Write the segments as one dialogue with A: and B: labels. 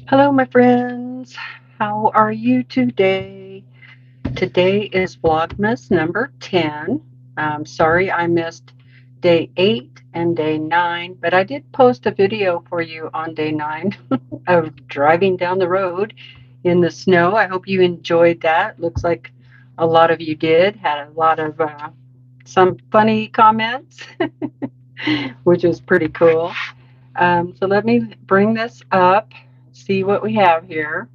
A: Hello, my friends. How are you today? Today is Vlogmas number 10. Sorry I missed day 8 and day 9, but I did post a video for you on day 9 of driving down the road in the snow. I hope you enjoyed that. Looks like a lot of you did. Had a lot of some funny comments, which is pretty cool. So let me bring this up, see what we have here.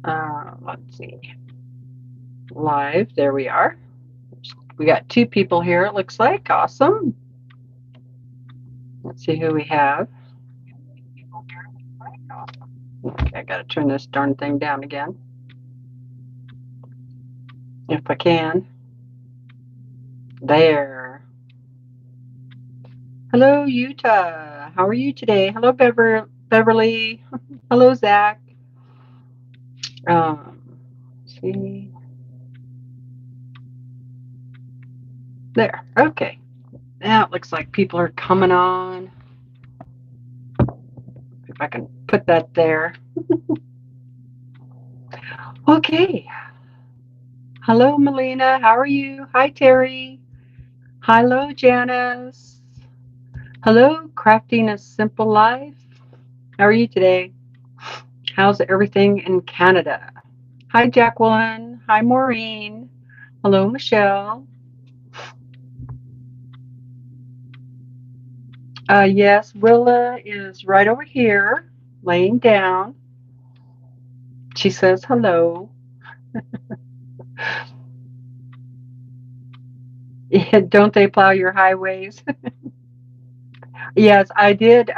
A: Let's see. Live. There we are. We got 2 people here, it looks like. Awesome. Let's see who we have. Okay, I got to turn this darn thing down again. If I can. There. Hello, Utah. How are you today? Hello, Beverly. Hello, Zach. See. There. Okay. Now it looks like people are coming on. If I can put that there. Okay. Hello, Melina. How are you? Hi, Terry. Hello, Janice. Hello, Crafting a Simple Life. How are you today? How's everything in Canada? Hi, Jacqueline. Hi, Maureen. Hello, Michelle. Yes, Willa is right over here, laying down. She says hello. Don't they plow your highways? Yes, I did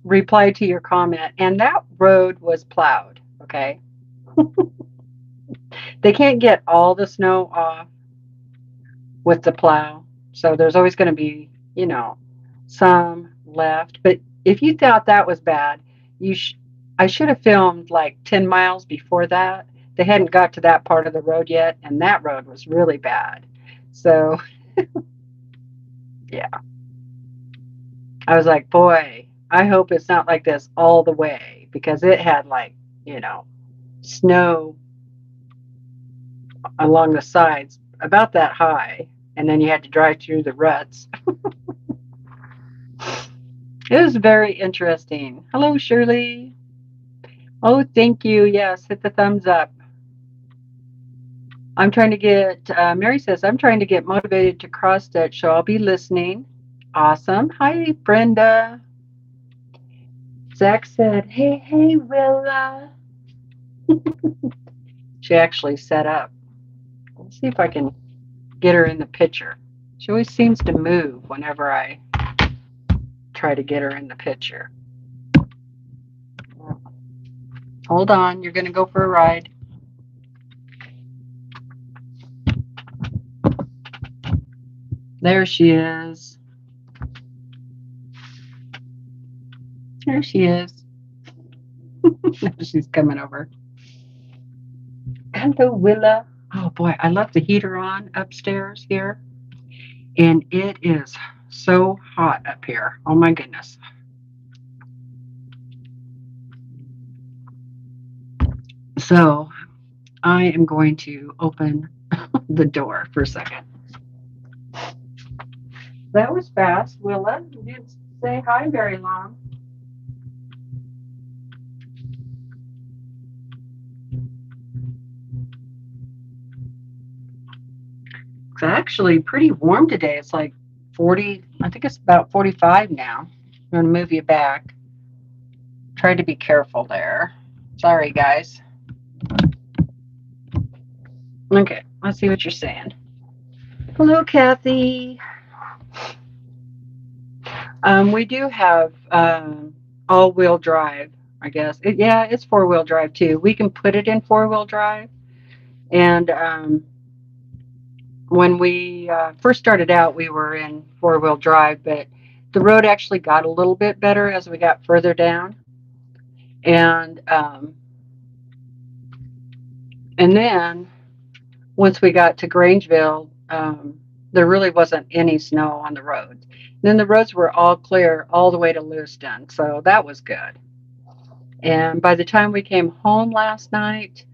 A: reply to your comment, and that road was plowed. Okay. They can't get all the snow off with the plow. So there's always going to be, some left. But if you thought that was bad, I should have filmed like 10 miles before that. They hadn't got to that part of the road yet, and that road was really bad. So, yeah, I was like, boy, I hope it's not like this all the way because it had like, snow along the sides about that high, and then you had to drive through the ruts. It was very interesting. Hello, Shirley. Oh, thank you. Yes, hit the thumbs up. I'm trying to get, Mary says, I'm trying to get motivated to cross stitch, so I'll be listening. Awesome. Hi, Brenda. Zach said, hey, Willa. She actually set up. Let's see if I can get her in the picture. She always seems to move whenever I try to get her in the picture. Hold on, you're going to go for a ride. There she is. There she is. She's coming over. Hello, Willa. Oh boy, I left the heater on upstairs here, and it is so hot up here. Oh my goodness. So I am going to open the door for a second. That was fast, Willa. You didn't say hi very long. It's actually pretty warm today. It's like 40, I think it's about 45 now. I'm going to move you back. Try to be careful there. Sorry, guys. Okay, let's see what you're saying. Hello, Kathy. We do have all-wheel drive, I guess. It's four-wheel drive too. We can put it in four-wheel drive. And when we first started out, we were in four-wheel drive, but the road actually got a little bit better as we got further down. And then once we got to Grangeville, there really wasn't any snow on the roads. Then the roads were all clear all the way to Lewiston, so that was good. And by the time we came home last night,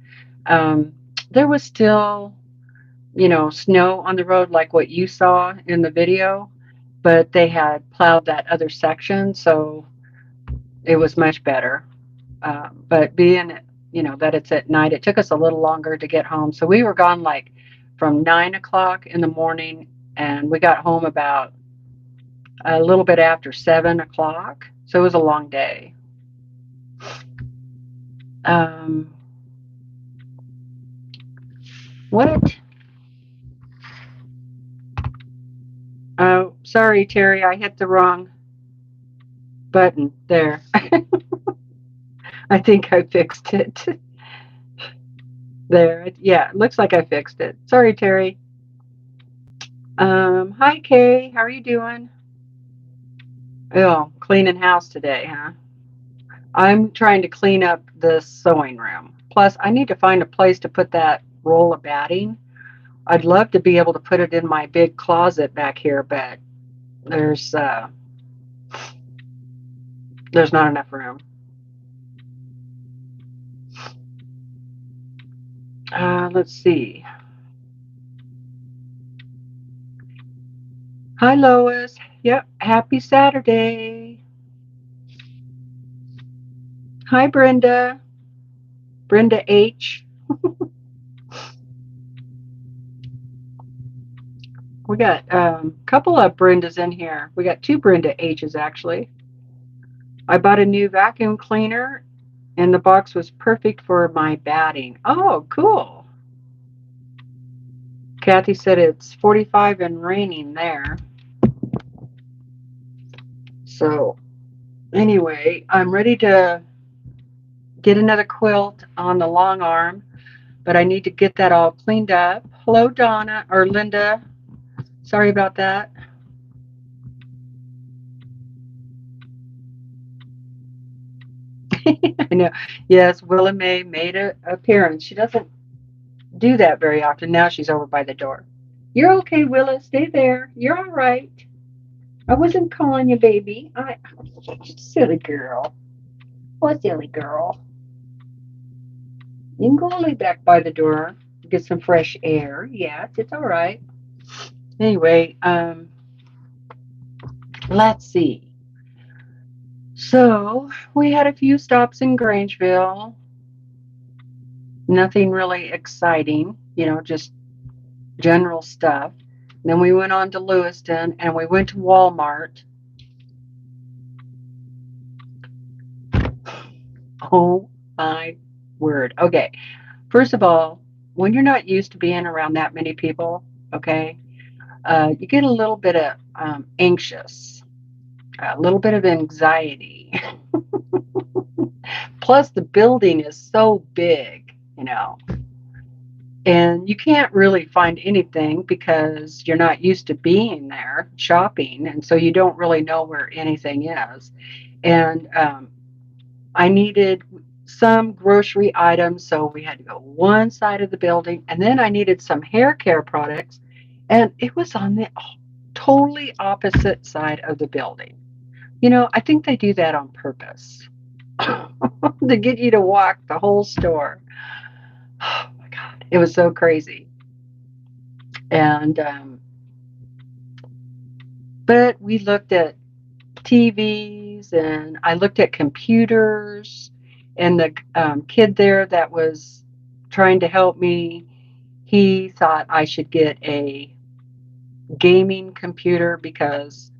A: um, there was still, snow on the road like what you saw in the video, but they had plowed that other section, so it was much better. But being, that it's at night, it took us a little longer to get home. So we were gone like from 9 o'clock in the morning, and we got home about a little bit after 7 o'clock. So it was a long day. What? Oh, sorry, Terry. I hit the wrong button there. I think I fixed it. There. Yeah, it looks like I fixed it. Sorry, Terry. Hi, Kay. How are you doing? Oh, cleaning house today, huh? I'm trying to clean up the sewing room. Plus, I need to find a place to put that roll of batting. I'd love to be able to put it in my big closet back here, but there's not enough room. Let's see. Hi, Lois. Yep, happy Saturday. Hi, Brenda. Brenda H. We got a couple of Brendas in here. We got two Brenda H's, actually. I bought a new vacuum cleaner, and the box was perfect for my batting. Oh, cool. Kathy said it's 45 and raining there. So anyway, I'm ready to get another quilt on the Longarm, but I need to get that all cleaned up. Hello, Donna or Linda. Sorry about that. I know. Yes, Willa May made an appearance. She doesn't do that very often. Now she's over by the door. You're okay, Willa. Stay there. You're all right. I wasn't calling you, baby. Silly girl. What silly girl? You can go lay back by the door, get some fresh air. Yes, it's all right. Anyway, let's see. So we had a few stops in Grangeville. Nothing really exciting, just general stuff. Then we went on to Lewiston and we went to Walmart. Oh my word. Okay. First of all, when you're not used to being around that many people, okay, you get a little bit of anxious, a little bit of anxiety. Plus, the building is so big, and you can't really find anything because you're not used to being there shopping, and so you don't really know where anything is. And I needed some grocery items, so we had to go one side of the building, and then I needed some hair care products, and it was on the totally opposite side of the building. I think they do that on purpose to get you to walk the whole store. Oh my God, it was so crazy. And but we looked at TVs, and I looked at computers, and the kid there that was trying to help me, he thought I should get a gaming computer because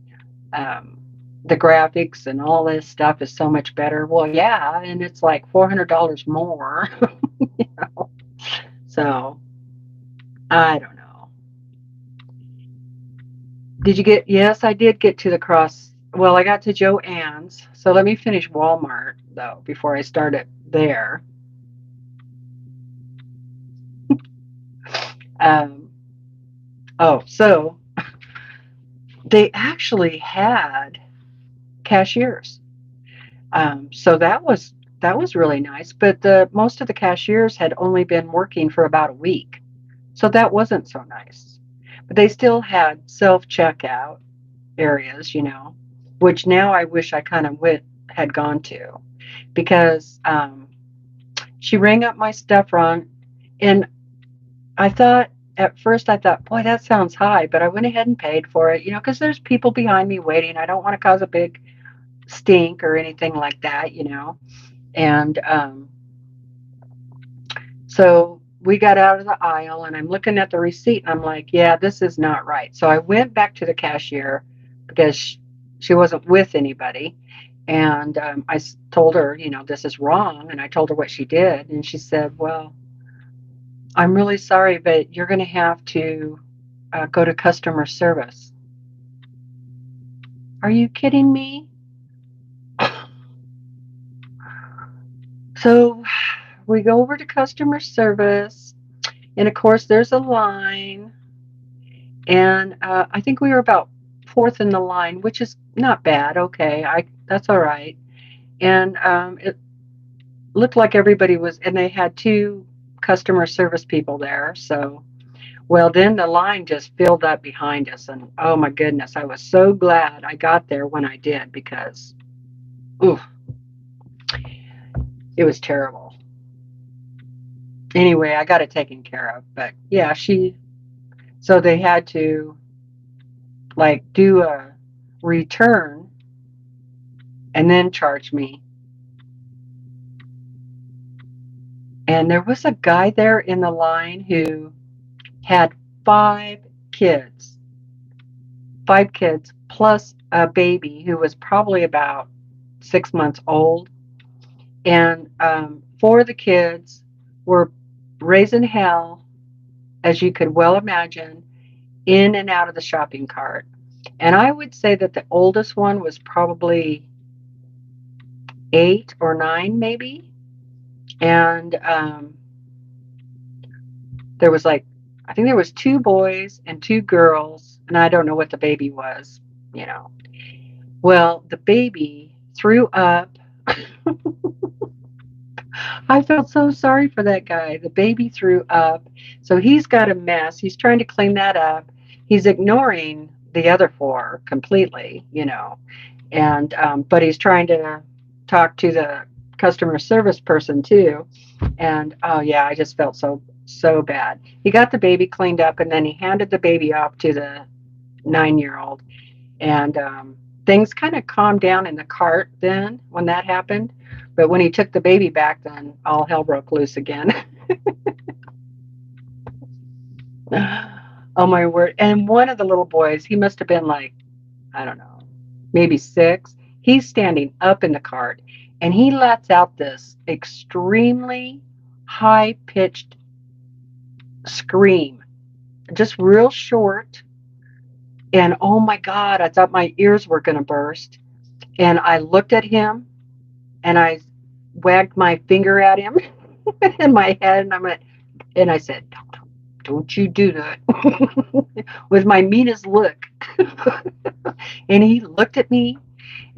A: the graphics and all this stuff is so much better. Well, yeah, and it's like $400 more. So I don't know. Did you get? Yes, I did get to the cross. Well, I got to Joann's. So let me finish Walmart though before I start it there. So they actually had cashiers. So that was really nice. But most of the cashiers had only been working for about a week, so that wasn't so nice. But they still had self-checkout areas, which now I wish I kind of had gone to, because she rang up my stuff wrong, and I thought at first, I thought, boy, that sounds high, but I went ahead and paid for it, because there's people behind me waiting. I don't want to cause a big stink or anything like that. And so we got out of the aisle, and I'm looking at the receipt, and I'm like, yeah, this is not right. So I went back to the cashier because she wasn't with anybody. And I told her, this is wrong. And I told her what she did. And she said, well, I'm really sorry, but you're going to have to go to customer service. Are you kidding me? So we go over to customer service, and of course there's a line, and I think we were about fourth in the line, which is not bad. Okay, that's all right. And it looked like everybody was, and they had two customer service people there. So, well, then the line just filled up behind us, and oh my goodness, I was so glad I got there when I did, because, ooh, it was terrible. Anyway, I got it taken care of, but yeah, so they had to like do a return and then charge me. And there was a guy there in the line who had 5 kids, 5 kids plus a baby who was probably about 6 months old. And 4 of the kids were raising hell, as you could well imagine, in and out of the shopping cart. And I would say that the oldest one was probably 8 or 9, maybe. And there was I think there was 2 boys and 2 girls, and I don't know what the baby was. Well, the baby threw up. I felt so sorry for that guy. The baby threw up. So he's got a mess. He's trying to clean that up. He's ignoring the other 4 completely, and but he's trying to talk to the customer service person too. And oh yeah, I just felt so bad. He got the baby cleaned up, and then he handed the baby off to the 9-year-old. And things kind of calmed down in the cart then when that happened. But when he took the baby back, then all hell broke loose again. Oh my word. And one of the little boys, he must have been I don't know, maybe 6. He's standing up in the cart, and he lets out this extremely high-pitched scream, just real short. And oh my God, I thought my ears were going to burst. And I looked at him, and I wagged my finger at him in my head, and I said, don't you do that, with my meanest look. And he looked at me,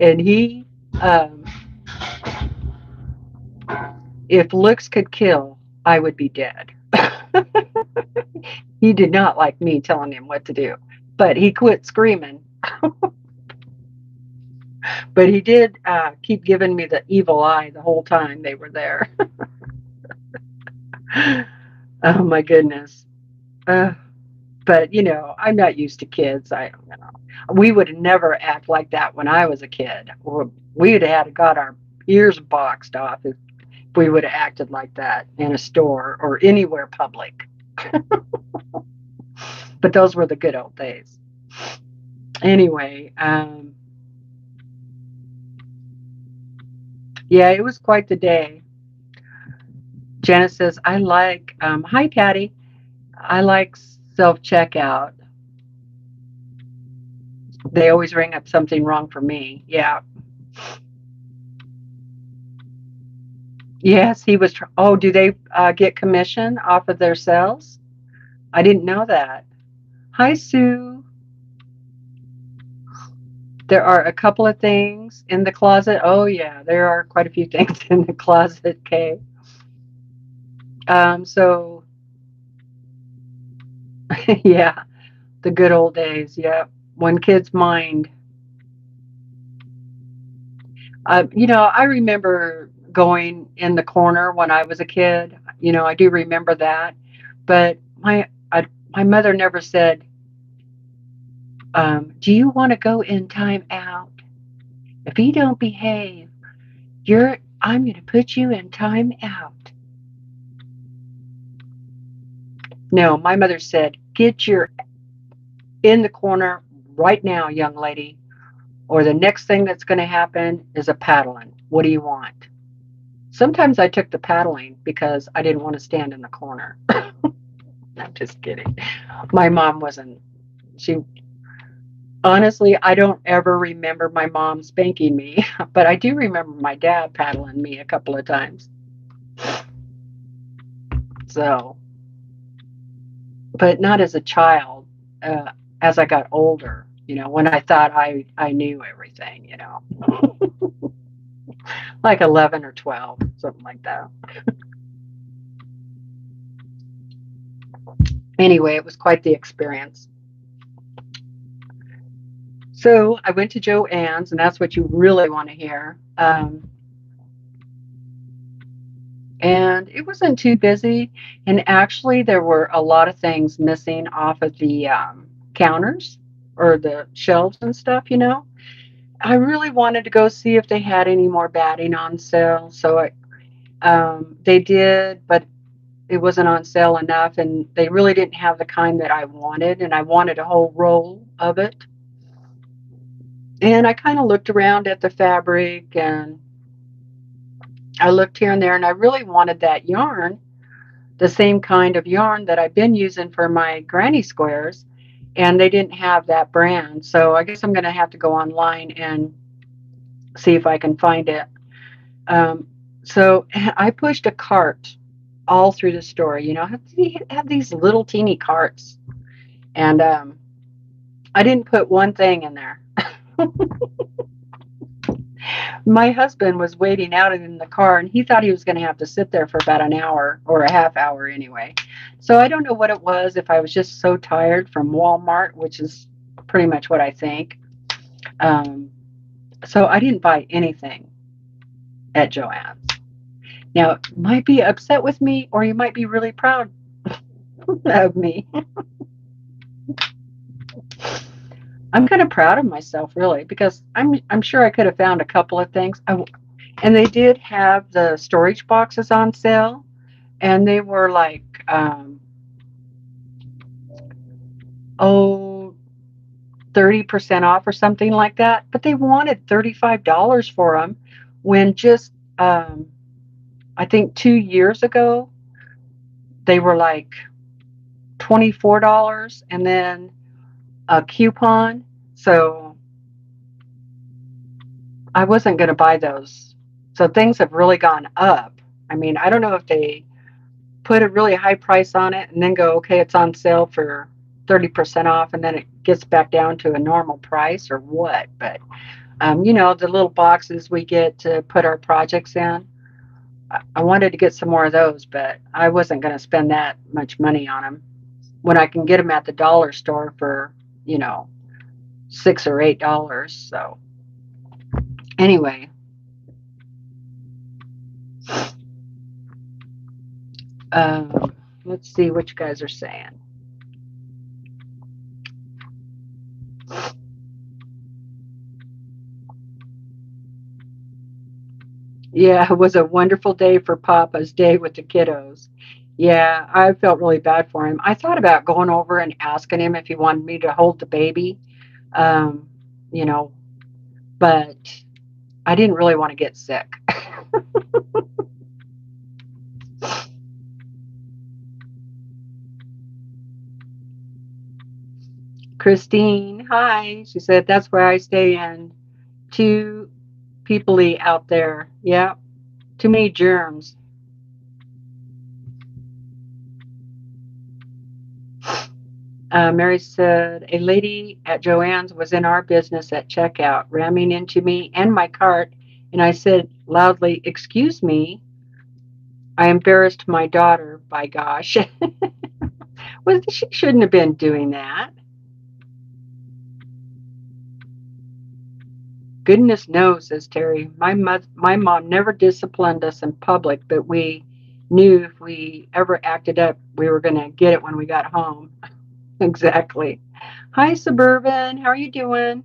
A: and he, if looks could kill, I would be dead. He did not like me telling him what to do, but he quit screaming. But he did keep giving me the evil eye the whole time they were there. Oh my goodness. But I'm not used to kids. We would never act like that when I was a kid. We would have got our ears boxed off if we would have acted like that in a store or anywhere public. But those were the good old days. Anyway, yeah, it was quite the day. Janice says, hi, Patty. I like self-checkout. They always ring up something wrong for me. Yeah. Yes, he was. Oh, do they get commission off of their sales? I didn't know that. Hi, Sue. There are a couple of things in the closet. Oh, yeah, there are quite a few things in the closet, Kay. So, yeah. The good old days. Yep. One kid's mind. I remember going in the corner when I was a kid. I do remember that. But my mother never said, "Do you want to go in time out? If you don't behave, I'm going to put you in time out." No, my mother said, "Get your in the corner right now, young lady, or the next thing that's going to happen is a paddling. What do you want?" Sometimes I took the paddling because I didn't want to stand in the corner. I'm just kidding. My mom wasn't, she, honestly, I don't ever remember my mom spanking me, but I do remember my dad paddling me a couple of times. So, but not as a child, as I got older, when I thought I knew everything, like 11 or 12, something like that. Anyway, it was quite the experience. So I went to Joann's, and that's what you really want to hear. And it wasn't too busy. And actually, there were a lot of things missing off of the counters or the shelves and stuff. I really wanted to go see if they had any more batting on sale. So they did, but it wasn't on sale enough. And they really didn't have the kind that I wanted. And I wanted a whole roll of it. And I kind of looked around at the fabric, and I looked here and there, and I really wanted that yarn, the same kind of yarn that I've been using for my granny squares, and they didn't have that brand. So I guess I'm going to have to go online and see if I can find it. So I pushed a cart all through the store. Have these little teeny carts, and I didn't put one thing in there. My husband was waiting out in the car, and he thought he was going to have to sit there for about an hour or a half hour anyway. So I don't know what it was, if I was just so tired from Walmart, which is pretty much what I think. So I didn't buy anything at Joann's. Now, you might be upset with me, or you might be really proud of me. I'm kind of proud of myself, really, because I'm sure I could have found a couple of things. And they did have the storage boxes on sale, and they were like, 30% off or something like that. But they wanted $35 for them, when just, I think 2 years ago, they were like $24 and then a coupon. So I wasn't going to buy those. So things have really gone up. I mean, I don't know if they put a really high price on it and then go, okay, it's on sale for 30% off, and then it gets back down to a normal price, or what. But, the little boxes we get to put our projects in, I wanted to get some more of those, but I wasn't going to spend that much money on them when I can get them at the dollar store for, $6 or $8. So anyway, let's see what you guys are saying. Yeah, it was a wonderful day for Papa's day with the kiddos. Yeah, I felt really bad for him. I thought about going over and asking him if he wanted me to hold the baby, um, you know, but I didn't really want to get sick. Christine, hi. She said, that's where I stay in. Too peoply out there. Yeah, too many germs. Mary said, a lady at Joann's was in our business at checkout, ramming into me and my cart, and I said loudly, excuse me. I embarrassed my daughter, by gosh. Well, she shouldn't have been doing that. Goodness knows, says Terry. My mom never disciplined us in public, but we knew if we ever acted up, we were going to get it when we got home. Exactly. Hi, Suburban. How are you doing?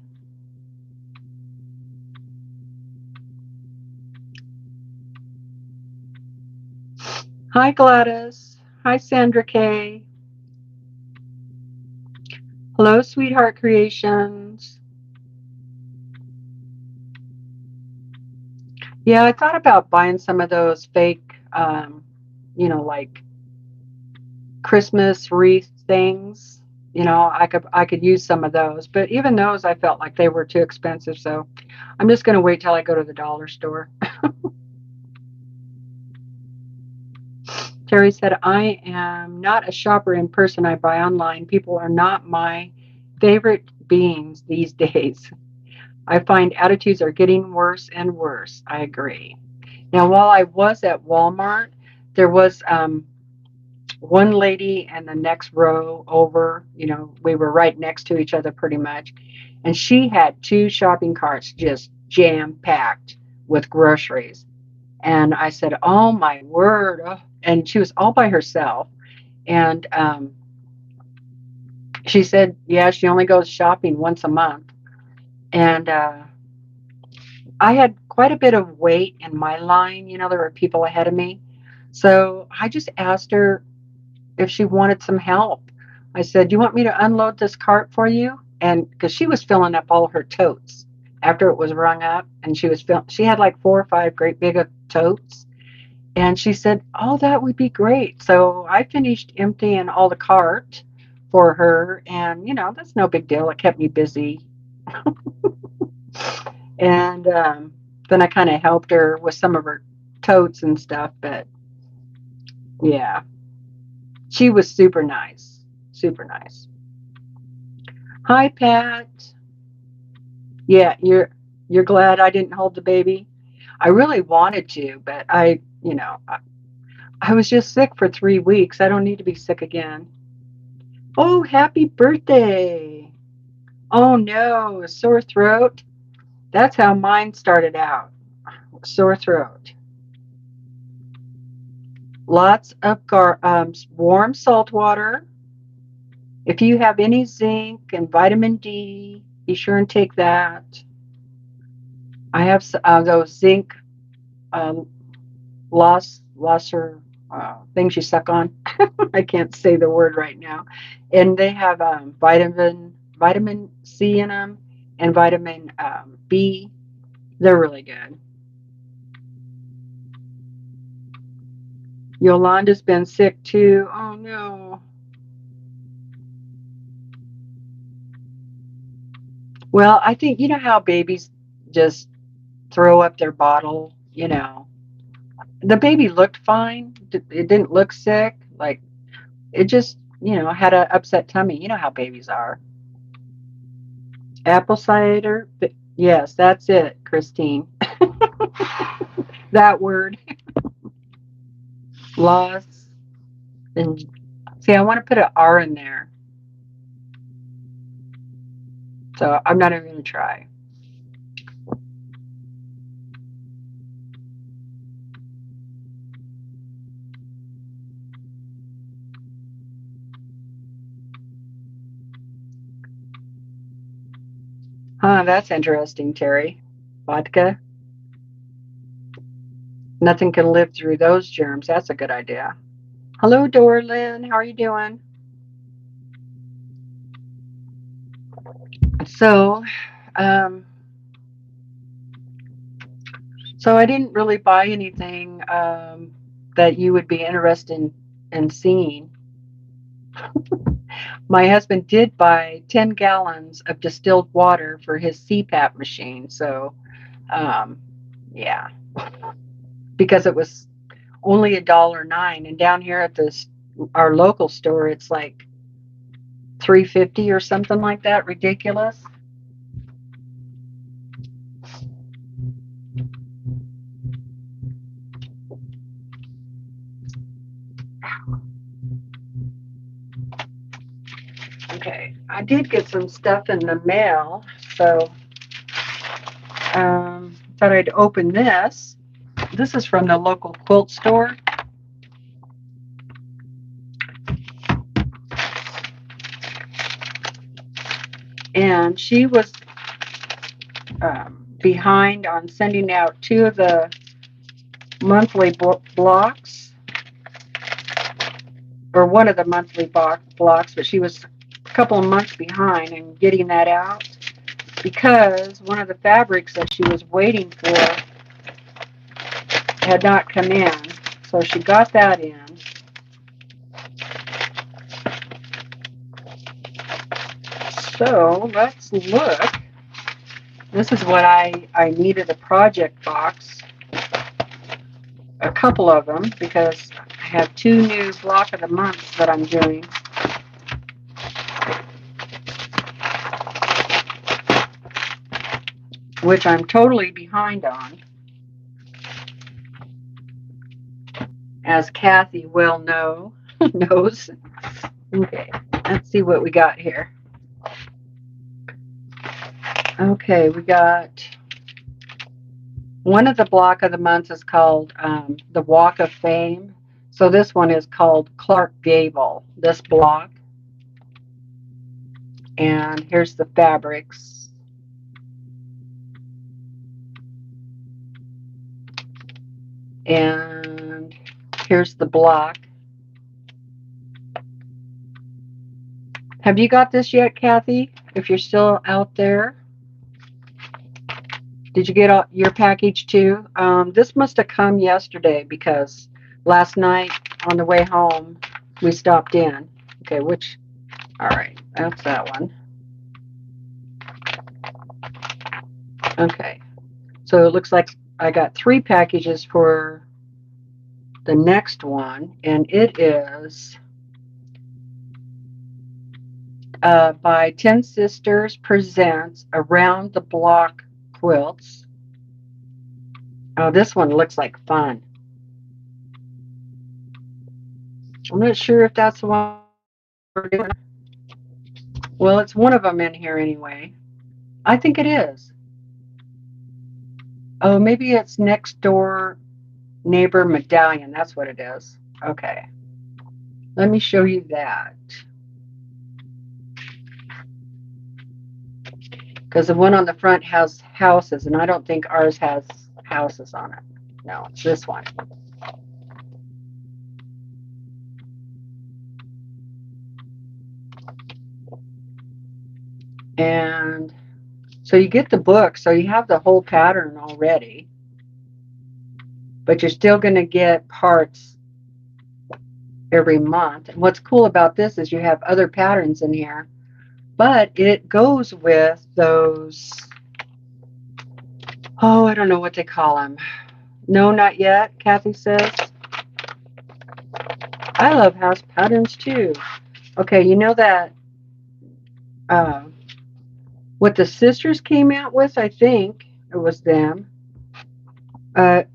A: Hi, Gladys. Hi, Sandra K. Hello, Sweetheart Creations. Yeah, I thought about buying some of those fake, like Christmas wreath things. I could use some of those, but even those I felt like they were too expensive, so I'm just going to wait till I go to the dollar store. Terry said, I am not a shopper in person. I buy online. People are not my favorite beings these days. I find attitudes are getting worse and worse. I agree. Now, while I was at Walmart, there was one lady in the next row over. We were right next to each other pretty much. And she had two shopping carts just jam packed with groceries. And I said, oh my word. Oh. And she was all by herself. And she said, yeah, she only goes shopping once a month. And I had quite a bit of wait in my line. There were people ahead of me. So I just asked her if she wanted some help. I said, "Do you want me to unload this cart for you?" And because she was filling up all her totes after it was rung up, and she had like 4 or 5 great big totes. And she said, "Oh, that would be great." So I finished emptying all the cart for her, and that's no big deal. It kept me busy. And then I kind of helped her with some of her totes and stuff. But yeah, she was super nice. Super nice. Hi, Pat. Yeah, you're glad I didn't hold the baby. I really wanted to, but I was just sick for 3 weeks. I don't need to be sick again. Oh, happy birthday. Oh no, a sore throat. That's how mine started out. Sore throat. Lots of warm salt water. If you have any zinc and vitamin D, be sure and take that. I have those zinc um, losser things you suck on. I can't say the word right now. And they have vitamin C in them and vitamin B. They're really good. Yolanda's been sick too. Oh no. Well, I think how babies just throw up their bottle. The baby looked fine. It didn't look sick. Like it just, had an upset tummy. You know how babies are. Apple cider. Yes, that's it, Christine. That word. Loss. And see, I want to put an R in there. So I'm not even going to try. Huh, that's interesting, Terry. Vodka. Nothing can live through those germs. That's a good idea. Hello, Dorlin. How are you doing? So, um, so I didn't really buy anything that you would be interested in seeing. My husband did buy 10 gallons of distilled water for his CPAP machine. So, um, yeah, because it was only $1.09, and down here at our local store, it's like 3.50 or something like that. Ridiculous. Okay, I did get some stuff in the mail, so thought I'd open this. This is from the local quilt store. And she was behind on sending out 2 of the monthly blocks, or 1 of the monthly blocks, but she was a couple of months behind in getting that out because one of the fabrics that she was waiting for had not come in. So she got that in. So let's look. This is what I needed, a project box, a couple of them, because I have 2 new block of the months that I'm doing. Which I'm totally behind on, as Kathy well knows. Okay, let's see what we got here. Okay, we got one of the block of the months is called the Walk of Fame. So this one is called Clark Gable, this block. And here's the fabrics. And here's the block. Have you got this yet, Kathy? If you're still out there. Did you get your package too? This must have come yesterday because last night on the way home we stopped in. Okay, all right, that's that one. Okay, so it looks like I got 3 packages for the next one, and it is by 10 Sisters Presents Around the Block Quilts. Oh, this one looks like fun. I'm not sure if that's the one we're doing. Well, it's one of them in here anyway. I think it is. Oh, maybe it's Next Door Neighbor Medallion. That's what it is. Okay. Let me show you that. Because the one on the front has houses, and I don't think ours has houses on it. No, it's this one. And so you get the book, so you have the whole pattern already, but you're still going to get parts every month. And what's cool about this is you have other patterns in here, but it goes with those, oh, I don't know what they call them. No, not yet, Kathy says. I love house patterns too. Okay, you know that what the sisters came out with, I think it was them. The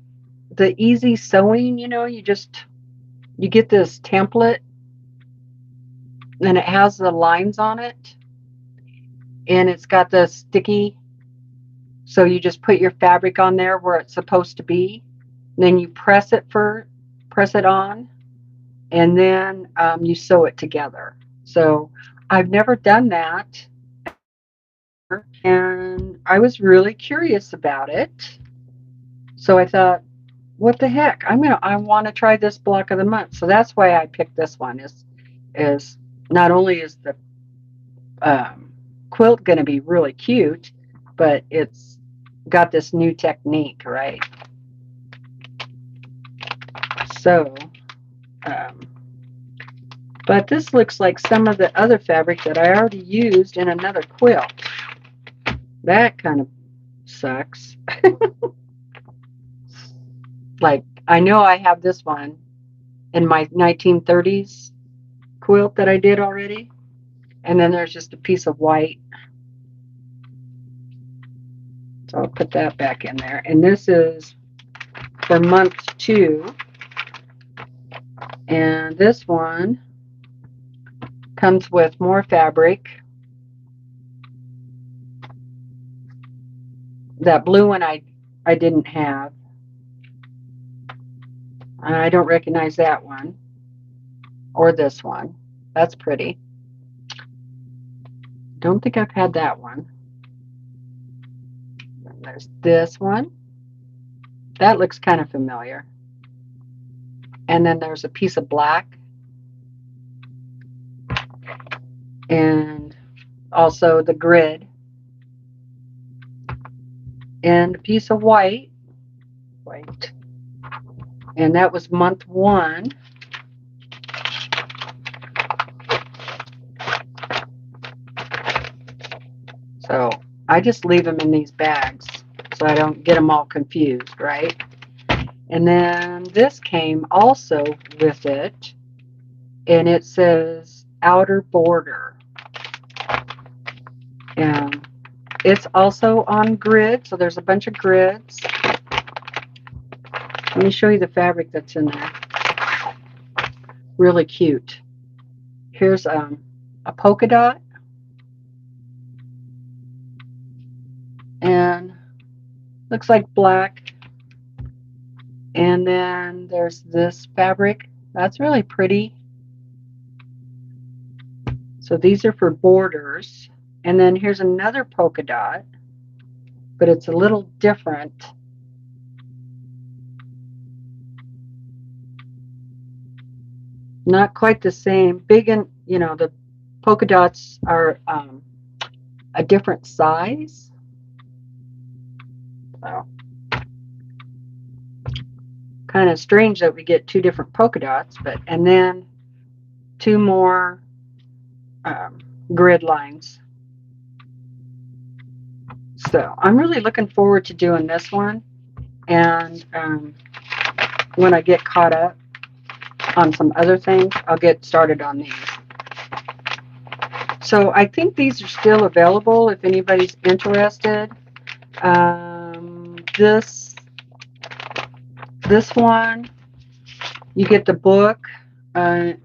A: easy sewing, you know, you get this template and it has the lines on it and it's got the sticky, so you just put your fabric on there where it's supposed to be, then you press it on, and then you sew it together. So I've never done that, and I was really curious about it. So I thought, what the heck? I want to try this block of the month. So that's why I picked this one. Is not only is the quilt going to be really cute, but it's got this new technique, right? So, but this looks like some of the other fabric that I already used in another quilt. That kind of sucks. Like, I know I have this one in my 1930s quilt that I did already. And then there's just a piece of white. So I'll put that back in there. And this is for month 2. And this one comes with more fabric. That blue one I didn't have. I don't recognize that one. Or this one. That's pretty. Don't think I've had that one. And there's this one. That looks kind of familiar. And then there's a piece of black. And also the grid. And a piece of white. And that was month 1. So I just leave them in these bags so I don't get them all confused, right? And then this came also with it, and it says outer border. And it's also on grid, so there's a bunch of grids. Let me show you the fabric that's in there. Really cute. Here's a polka dot. And looks like black. And then there's this fabric. That's really pretty. So these are for borders. And then here's another polka dot, but it's a little different. Not quite the same. Big and, you know, the polka dots are a different size. So, kind of strange that we get 2 different polka dots, but, and then 2 more grid lines. So I'm really looking forward to doing this one, and when I get caught up on some other things, I'll get started on these. So I think these are still available if anybody's interested. This one, you get the book, and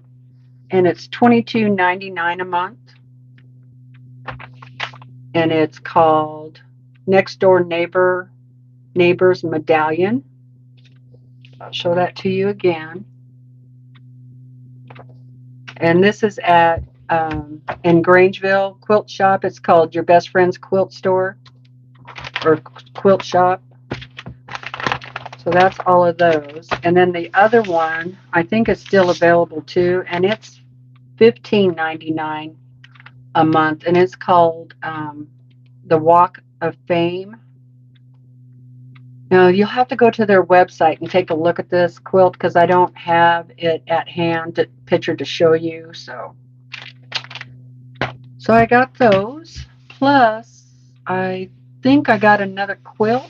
A: it's $22.99 a month, and it's called Next Door Neighbor's Medallion. I'll show that to you again. And this is at in Grangeville Quilt Shop. It's called Your Best Friend's Quilt Store or Quilt Shop. So that's all of those. And then the other one, I think it's still available too, and it's $15.99 a month, and it's called The Walk of Fame. Now, you'll have to go to their website and take a look at this quilt because I don't have it at hand, picture to show you. So I got those. Plus, I think I got another quilt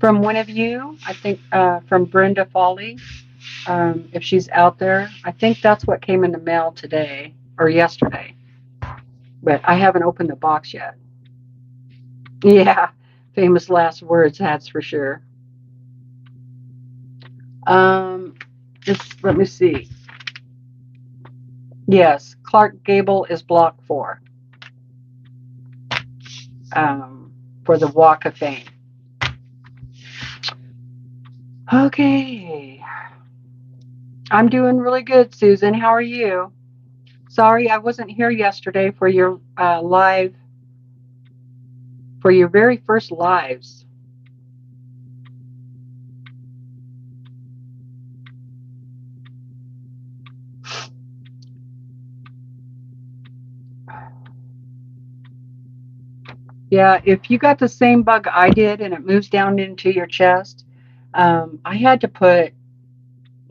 A: from one of you. I think from Brenda Foley, if she's out there. I think that's what came in the mail today or yesterday. But I haven't opened the box yet. Yeah. Famous last words, that's for sure. Let me see. Yes, Clark Gable is block 4 for the Walk of Fame. Okay. I'm doing really good, Susan. How are you? Sorry, I wasn't here yesterday for your live. For your very first lives. Yeah, if you got the same bug I did and it moves down into your chest, I had to put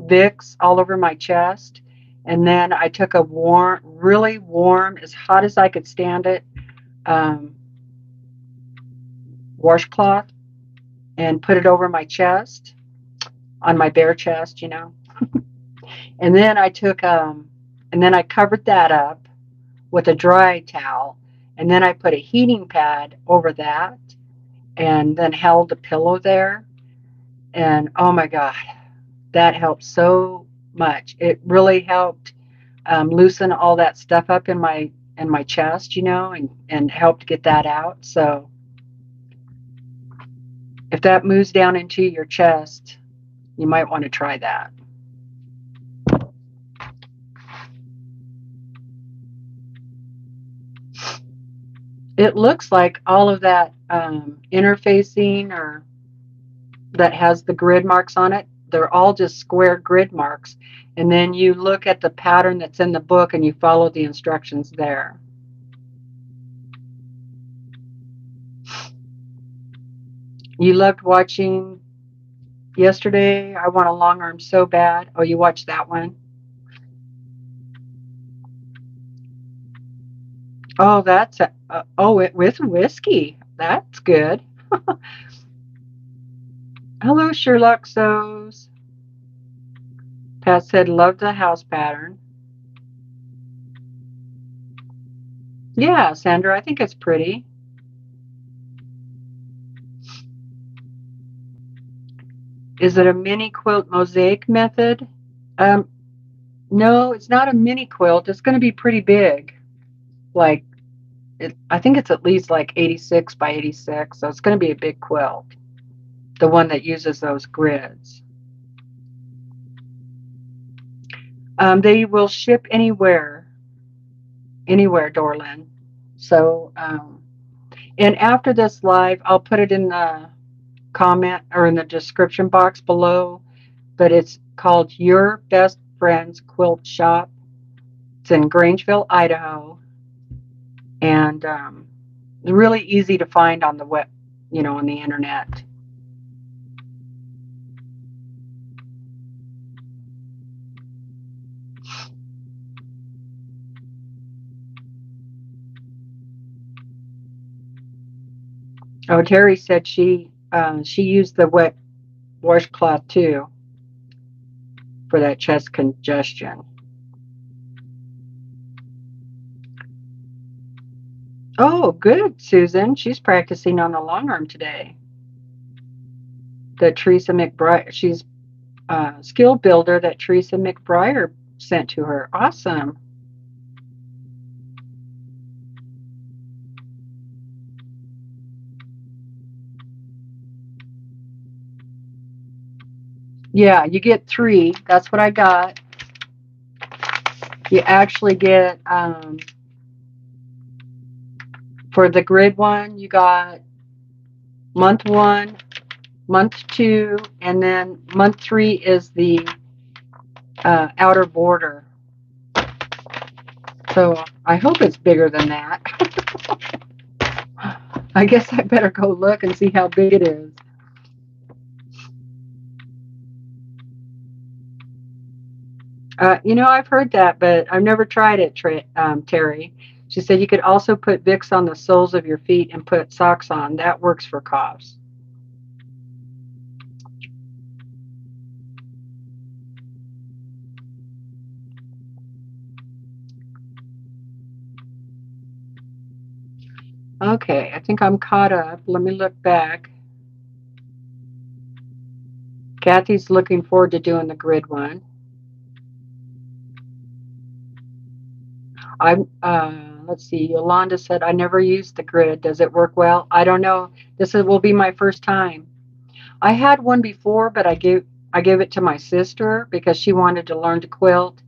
A: Vicks all over my chest, and then I took a warm, really warm, as hot as I could stand it, washcloth, and put it over my chest, on my bare chest, you know. And then I took, and then I covered that up with a dry towel, and then I put a heating pad over that, and then held a pillow there, and oh my God, that helped so much. It really helped loosen all that stuff up in my chest, you know, and helped get that out. So If that moves down into your chest, you might want to try that. It looks like all of that interfacing or that has the grid marks on it, they're all just square grid marks. And then you look at the pattern that's in the book and you follow the instructions there. You loved watching yesterday, I Want a Long Arm So Bad. Oh, you watched that one? Oh, that's with whiskey. That's good. Hello, Sherlock Sews. Pat said, love the house pattern. Yeah, Sandra, I think it's pretty. Is it a mini quilt mosaic method? No, it's not a mini quilt. It's going to be pretty big. Like, I think it's at least like 86 by 86, so it's going to be a big quilt. The one that uses those grids. They will ship anywhere, Dorlin. So, and after this live, I'll put it in the comment or in the description box below. But it's called Your Best Friend's Quilt Shop. It's in Grangeville, Idaho, and really easy to find on the web, on the internet. Oh, Terry said she used the wet washcloth too for that chest congestion. Oh, good, Susan. She's practicing on the long arm today. That Teresa McBride, she's a skill builder that Teresa McBride sent to her. Awesome. Yeah, you get 3. That's what I got. You actually get, for the grid one, you got month 1, month 2, and then month 3 is the outer border. So I hope it's bigger than that. I guess I better go look and see how big it is. I've heard that, but I've never tried it, Terry. She said you could also put Vicks on the soles of your feet and put socks on. That works for coughs. Okay, I think I'm caught up. Let me look back. Kathy's looking forward to doing the grid one. Let's see, Yolanda said, I never used the grid. Does it work well? I don't know. Will be my first time. I had one before, but I gave it to my sister because she wanted to learn to quilt,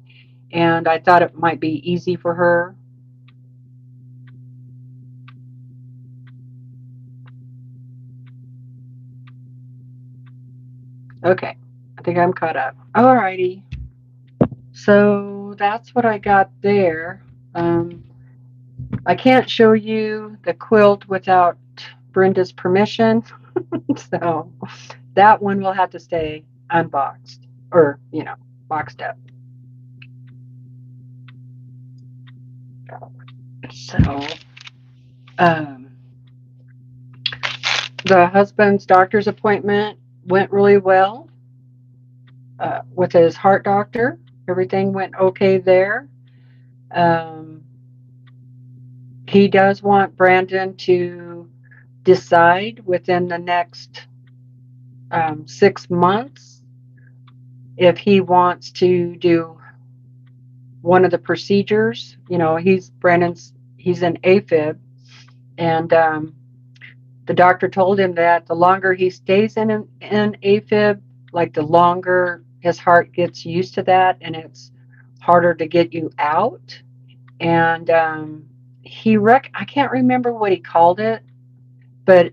A: and I thought it might be easy for her. Okay, I think I'm caught up. Alrighty. So that's what I got there. I can't show you the quilt without Brenda's permission. So that one will have to stay unboxed or, boxed up. So, the husband's doctor's appointment went really well with his heart doctor. Everything went okay there. He does want Brandon to decide within the next 6 months if he wants to do one of the procedures. He's in AFib, and the doctor told him that the longer he stays in an AFib, like the longer his heart gets used to that, and it's harder to get you out. And I can't remember what he called it, but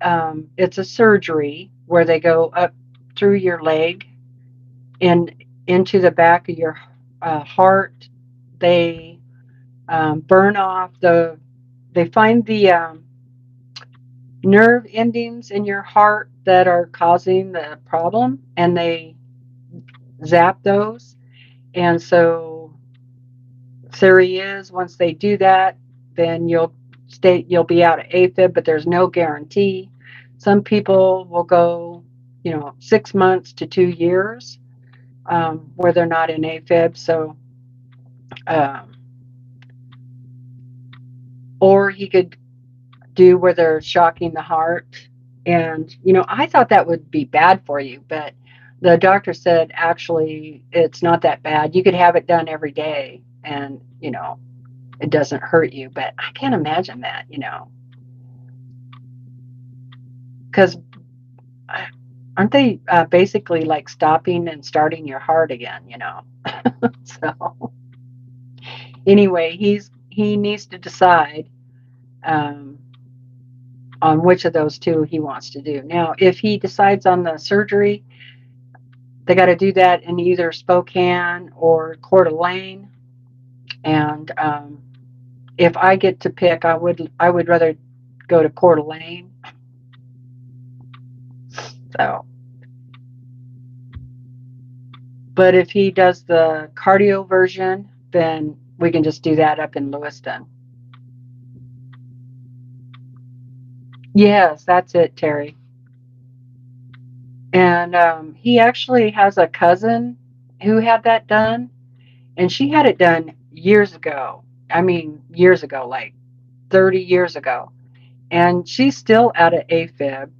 A: it's a surgery where they go up through your leg and into the back of your heart. They burn off they find the nerve endings in your heart that are causing the problem, and they zap those. And so theory is once they do that, then you'll be out of AFib, but there's no guarantee. Some people will go, 6 months to 2 years where they're not in AFib. So, or he could do where they're shocking the heart. And, I thought that would be bad for you, but the doctor said actually it's not that bad. You could have it done every day and, it doesn't hurt you. But I can't imagine that, because aren't they basically like stopping and starting your heart again, So anyway, he needs to decide on which of those two he wants to do. Now, if he decides on the surgery, they got to do that in either Spokane or Coeur d'Alene. And if I get to pick, I would rather go to Coeur d'Alene. So, but if he does the cardio version, then we can just do that up in Lewiston. Yes, that's it, Terry. And he actually has a cousin who had that done, and she had it done years ago. I mean, years ago, like 30 years ago. And she's still out of AFib,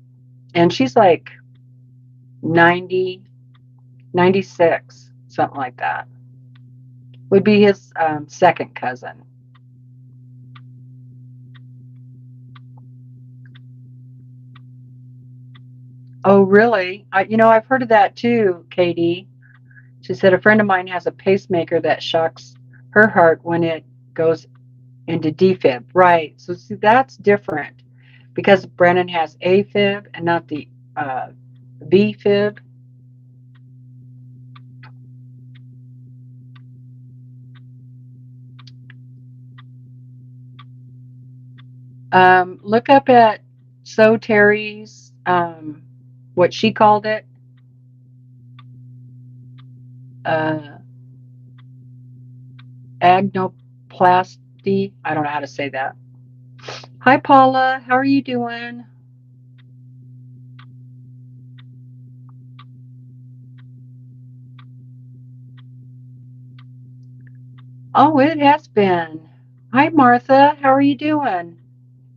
A: and she's like 90, 96, something like that. Would be his second cousin. Oh, really? I've heard of that too, Katie. She said a friend of mine has a pacemaker that shocks her heart when it goes into defib. Right. So see, that's different because Brennan has AFib and not the VFib. Look up at Terry's, what she called it. Agnoplasty. I don't know how to say that. Hi, Paula. How are you doing? Oh, it has been. Hi, Martha. How are you doing?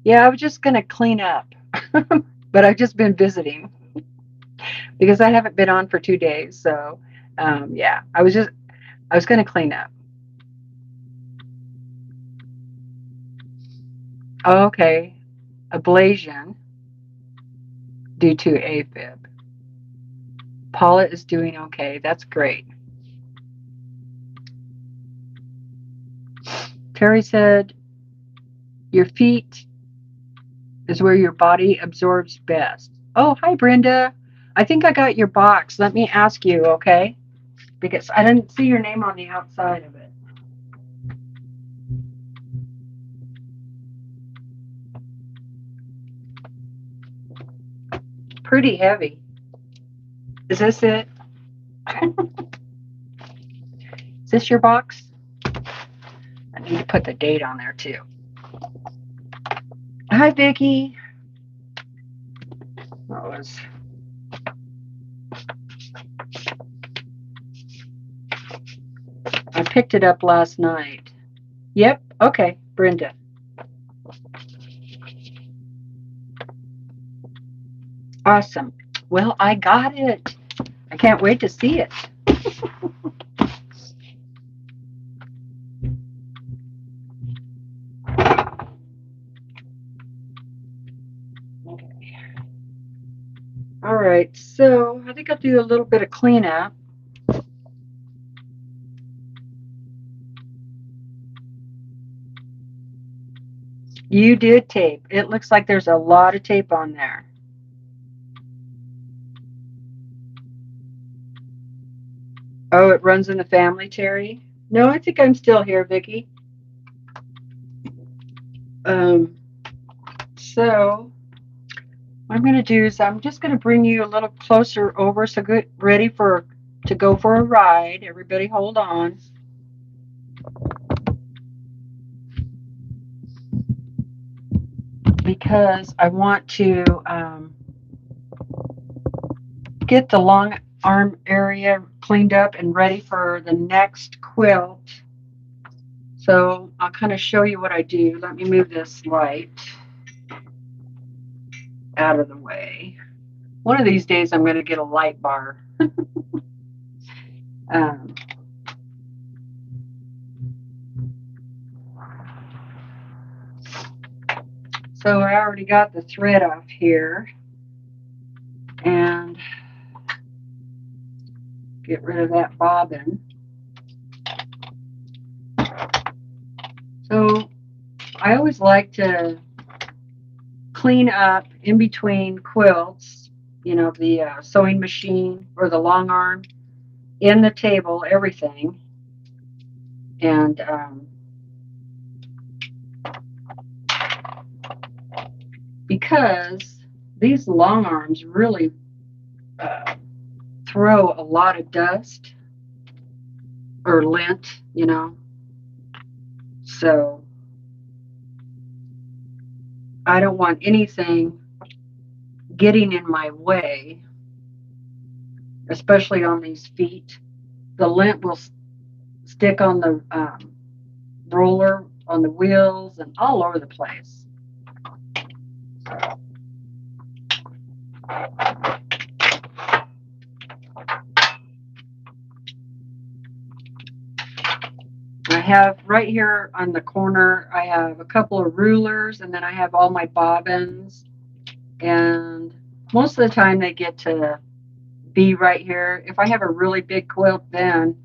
A: Yeah, I was just going to clean up, but I've just been visiting because I haven't been on for 2 days. So, yeah, I was going to clean up. Okay. Ablation due to AFib. Paula is doing okay. That's great. Terry said, your feet is where your body absorbs best. Oh, hi, Brenda. I think I got your box. Let me ask you, okay? Because I didn't see your name on the outside of it. Pretty heavy. Is this it? Is this your box? I need to put the date on there too. Hi, Vicki. I picked it up last night. Yep. Okay, Brenda. Awesome. Well, I got it. I can't wait to see it. Okay. right, so I think I'll do a little bit of cleanup. You did tape. It looks like there's a lot of tape on there. Oh, it runs in the family, Terry? No, I think I'm still here, Vicki. So what I'm going to do is I'm just going to bring you a little closer over, so get ready to go for a ride. Everybody hold on. Because I want to get the long arm area cleaned up and ready for the next quilt. So I'll kind of show you what I do. Let me move this light out of the way. One of these days I'm going to get a light bar. So I already got the thread off here, and get rid of that bobbin. So I always like to clean up in between quilts, you know, the sewing machine or the long arm, in the table, everything. And because these long arms really throw a lot of dust or lint, you know, so I don't want anything getting in my way, especially on these feet. The lint will stick on the roller, on the wheels, and all over the place. I have right here on the corner, I have a couple of rulers, and then I have all my bobbins, and most of the time they get to be right here. If I have a really big quilt, then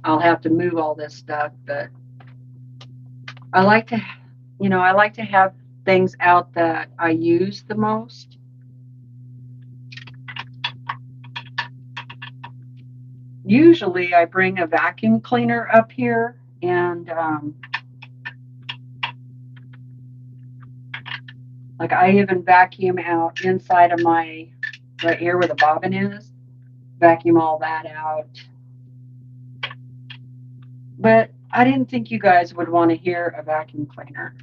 A: I'll have to move all this stuff, but I like to, you know, I like to have things out that I use the most. Usually I bring a vacuum cleaner up here, and like I even vacuum out inside of my, right here where the bobbin is, vacuum all that out. But I didn't think you guys would want to hear a vacuum cleaner.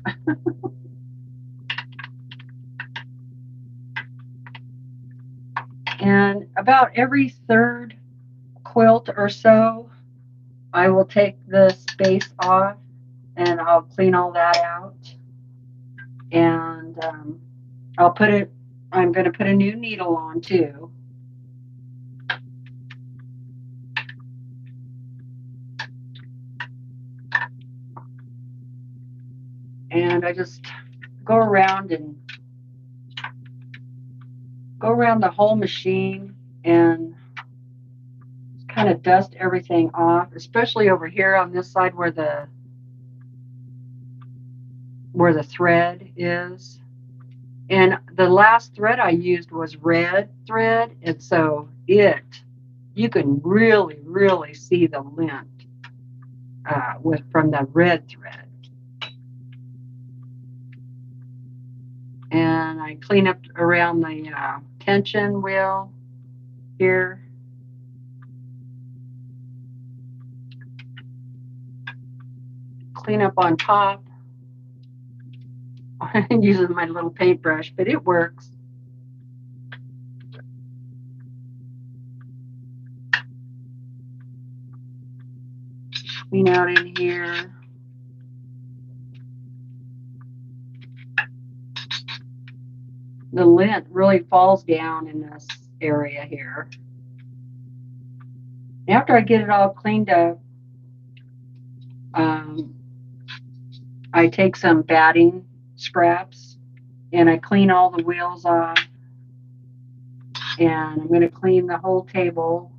A: And about every third quilt or so, I will take the space off and I'll clean all that out. And I'm going to put a new needle on too. And I just go around the whole machine and kind of dust everything off, especially over here on this side where the thread is. And the last thread I used was red thread, and so you can really see the lint from the red thread. And I clean up around the tension wheel here. Clean up on top. I'm using my little paintbrush, but it works. Clean out in here. The lint really falls down in this area here. After I get it all cleaned up, I take some batting scraps and I clean all the wheels off. And I'm going to clean the whole table.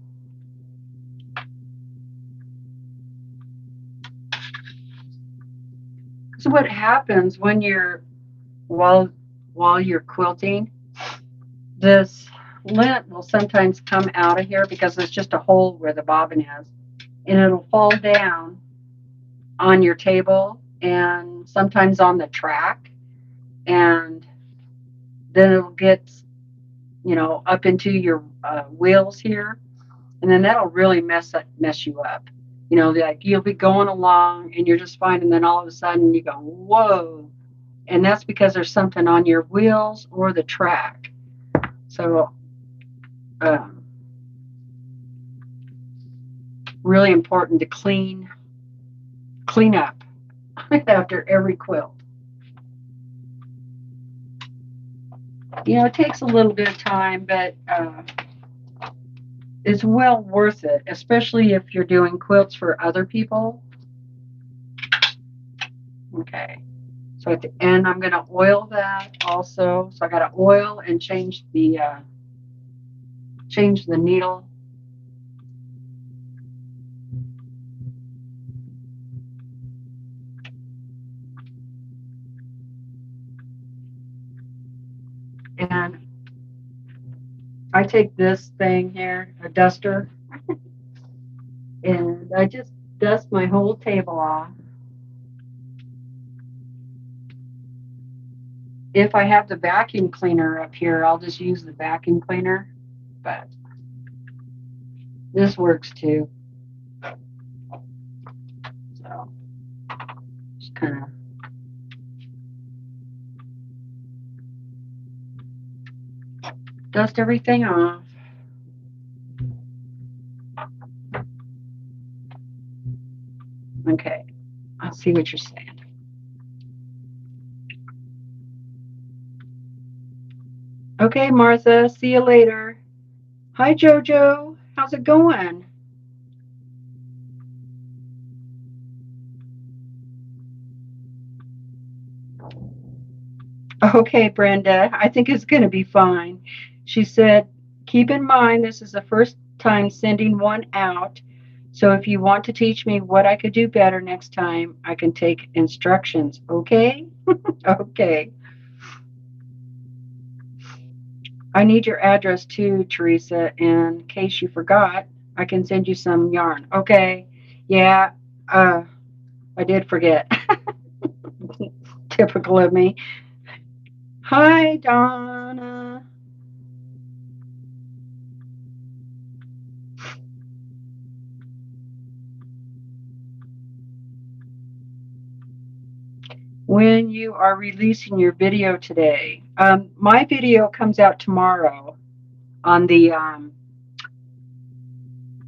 A: So what happens when you're while you're quilting, this lint will sometimes come out of here because there's just a hole where the bobbin is, and it'll fall down on your table and sometimes on the track, and then it'll get, you know, up into your wheels here, and then that'll really mess you up. You know, like you'll be going along and you're just fine, and then all of a sudden you go, whoa, and that's because there's something on your wheels or the track. So really important to clean up after every quilt. You know, it takes a little bit of time, but it's well worth it, especially if you're doing quilts for other people. Okay, so at the end I'm going to oil that also. So I got to oil and change the needle. And I take this thing here, a duster, and I just dust my whole table off. If I have the vacuum cleaner up here, I'll just use the vacuum cleaner, but this works too. So just kind of dust everything off. Okay, I'll see what you're saying. Okay, Martha, see you later. Hi, Jojo. How's it going? Okay, Brenda, I think it's going to be fine. She said, keep in mind this is the first time sending one out. So if you want to teach me what I could do better next time, I can take instructions. Okay? Okay. I need your address too, Teresa, in case you forgot. I can send you some yarn. Okay. Yeah, I did forget. Typical of me. Hi, Donna. When you are releasing your video today, my video comes out tomorrow on the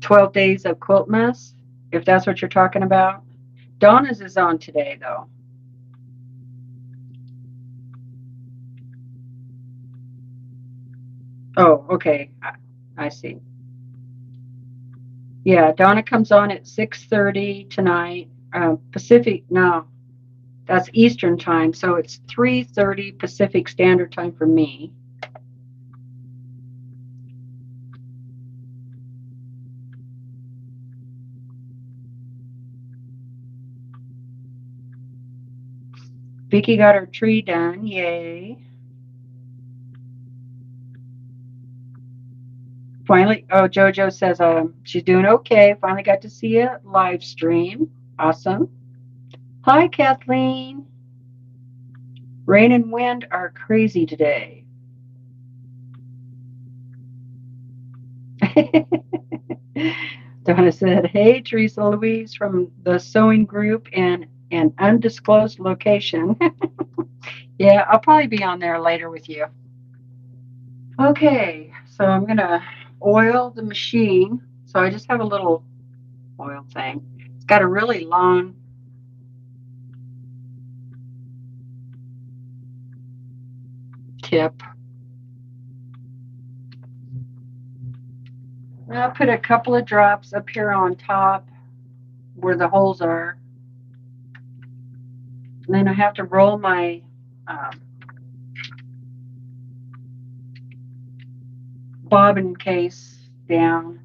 A: 12 days of Quiltmas, if that's what you're talking about. Donna's is on today, though. Oh, okay. I see. Yeah, Donna comes on at 6:30 tonight. Pacific, no, that's Eastern time, so it's 3:30 Pacific Standard Time for me. Vicky got her tree done. Yay. Finally, oh, JoJo says she's doing okay. Finally got to see a live stream. Awesome. Hi, Kathleen. Rain and wind are crazy today. Donna said, hey, TeresaLouise from the sewing group in an undisclosed location. Yeah, I'll probably be on there later with you. Okay, so I'm going to oil the machine. So I just have a little oil thing. It's got a really long tip. I'll put a couple of drops up here on top where the holes are. And then I have to roll my bobbin case down.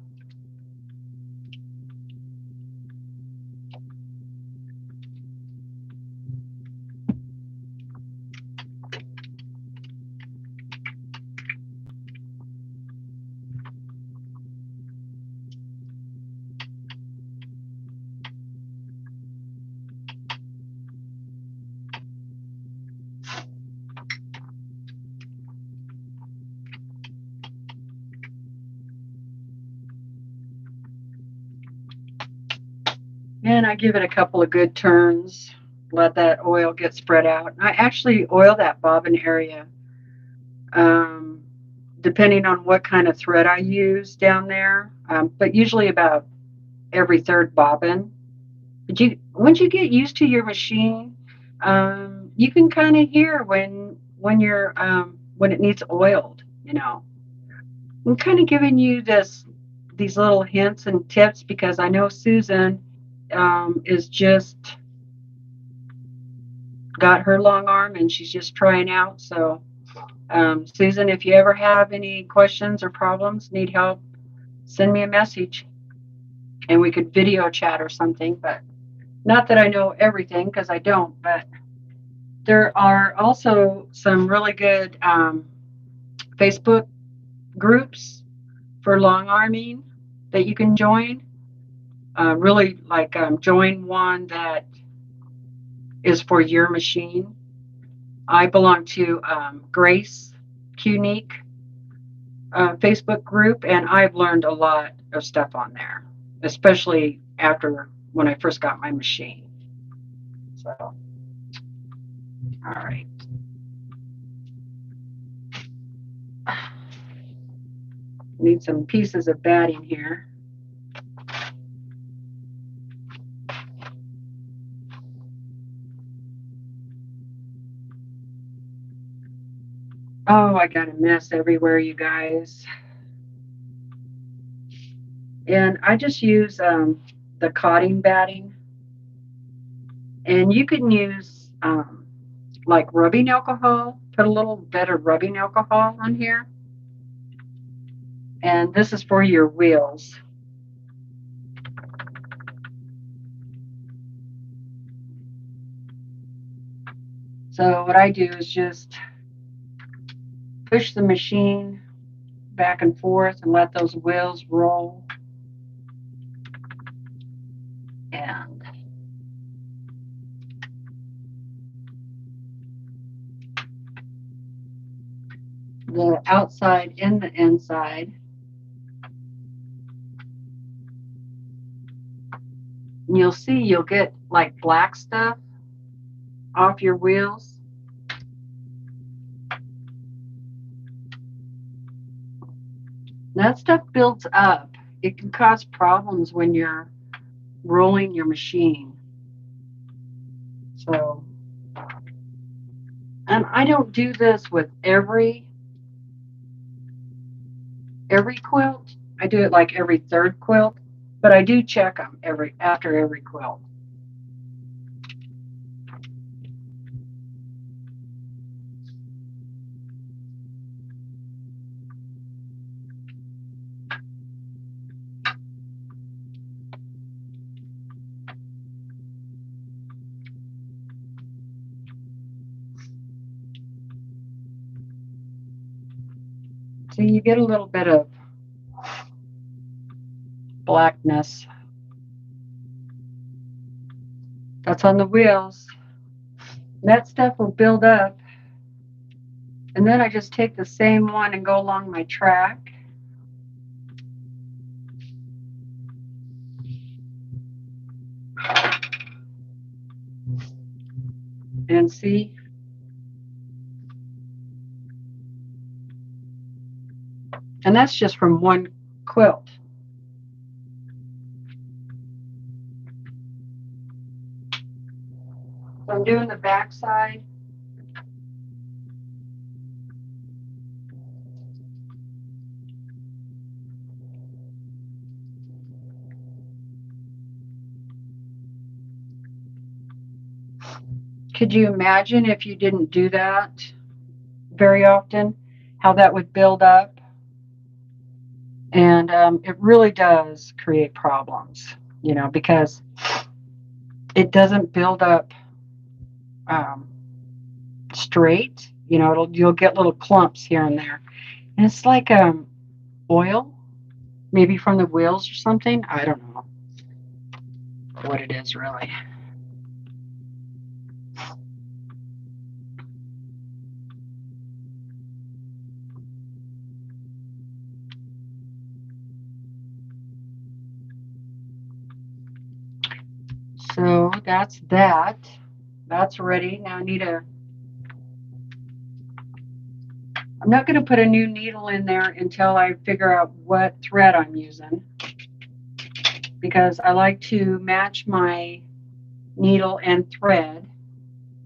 A: And I give it a couple of good turns, let that oil get spread out. I actually oil that bobbin area, depending on what kind of thread I use down there, but usually about every third bobbin. But once you get used to your machine, you can kind of hear when it needs oiled. I'm kind of giving you these little hints and tips because I know Susan is just got her long arm and she's just trying out. So, Susan, if you ever have any questions or problems, need help, send me a message and we could video chat or something. But not that I know everything because I don't, but there are also some really good Facebook groups for long arming that you can join. Really like join one that is for your machine. I belong to Grace Unique Facebook group, and I've learned a lot of stuff on there, especially after when I first got my machine. So, all right. Need some pieces of batting here. Oh, I got a mess everywhere, you guys. And I just use the cotting batting. And you can use like rubbing alcohol. Put a little bit of rubbing alcohol on here. And this is for your wheels. So what I do is just push the machine back and forth and let those wheels roll. And the outside and the inside. And you'll see you'll get like black stuff off your wheels. That stuff builds up. It can cause problems when you're rolling your machine. So, and I don't do this with every quilt. I do it like every third quilt, but I do check them after every quilt. So you get a little bit of blackness. That's on the wheels. That stuff will build up. And then I just take the same one and go along my track. And see? And that's just from one quilt. So I'm doing the back side. Could you imagine if you didn't do that very often, how that would build up? And it really does create problems, you know, because it doesn't build up um, straight. You know, you'll get little clumps here and there. And it's like oil, maybe from the wheels or something. I don't know what it is really. So that's that. That's ready. Now I need a, I'm not going to put a new needle in there until I figure out what thread I'm using, because I like to match my needle and thread.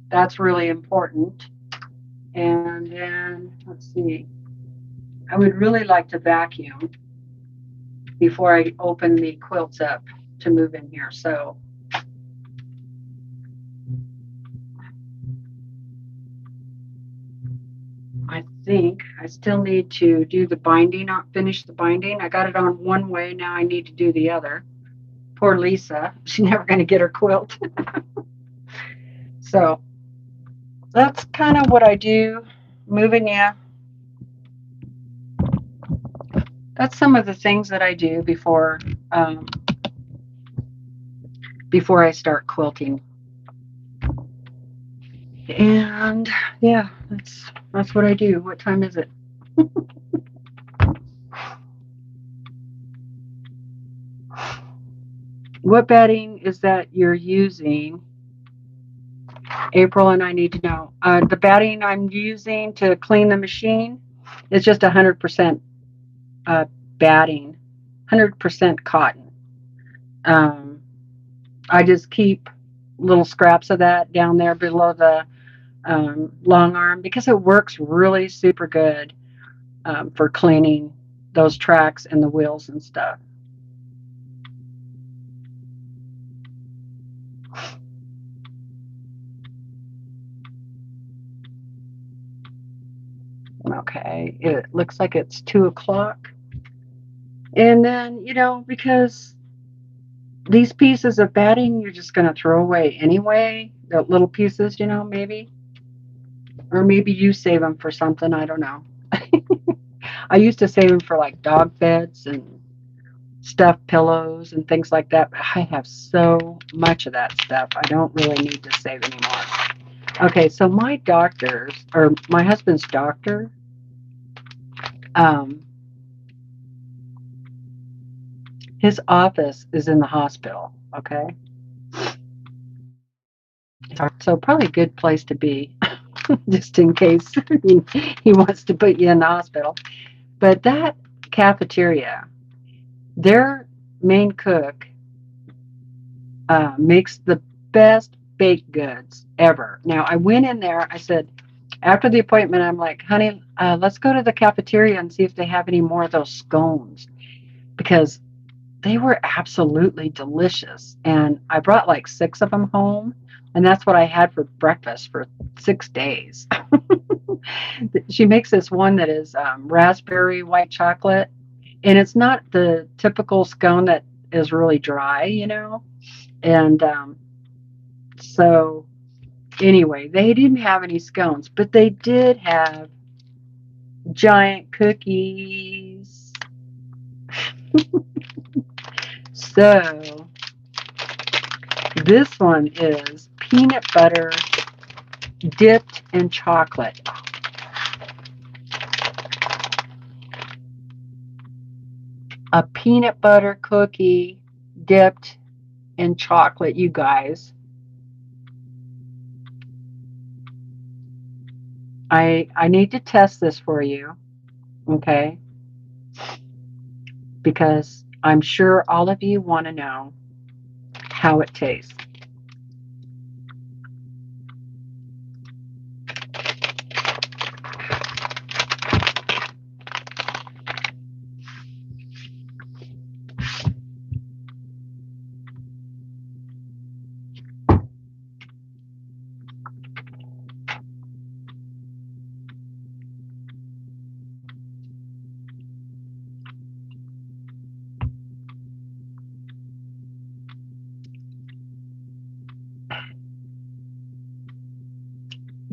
A: That's really important. And then, let's see, I would really like to vacuum before I open the quilts up to move in here. So I think I still need to do the binding, finish the binding. I got it on one way. Now I need to do the other. Poor Lisa. She's never going to get her quilt. So that's kind of what I do. Moving, yeah. That's some of the things that I do before I start quilting. And yeah, that's what I do. What time is it? What batting is that you're using, April? And I need to know. The batting I'm using to clean the machine is just 100% batting, 100% cotton. I just keep little scraps of that down there below the long arm because it works really super good for cleaning those tracks and the wheels and stuff. Okay, it looks like it's 2 o'clock. And then, you know, because these pieces of batting you're just going to throw away anyway, the little pieces, you know, maybe. Or maybe you save them for something, I don't know. I used to save them for like dog beds and stuffed pillows and things like that. But I have so much of that stuff. I don't really need to save anymore. Okay, so my doctor's, or my husband's doctor, his office is in the hospital, okay? So probably a good place to be, just in case he wants to put you in the hospital. But that cafeteria, their main cook makes the best baked goods ever. Now, I went in there, I said, after the appointment, I'm like, honey, let's go to the cafeteria and see if they have any more of those scones, because they were absolutely delicious. And I brought like 6 of them home, and that's what I had for breakfast for 6 days. She makes this one that is raspberry white chocolate, and it's not the typical scone that is really dry, you know. And so anyway, they didn't have any scones, but they did have giant cookies. So this one is peanut butter dipped in chocolate. A peanut butter cookie dipped in chocolate, you guys. I need to test this for you, okay? Because I'm sure all of you want to know how it tastes.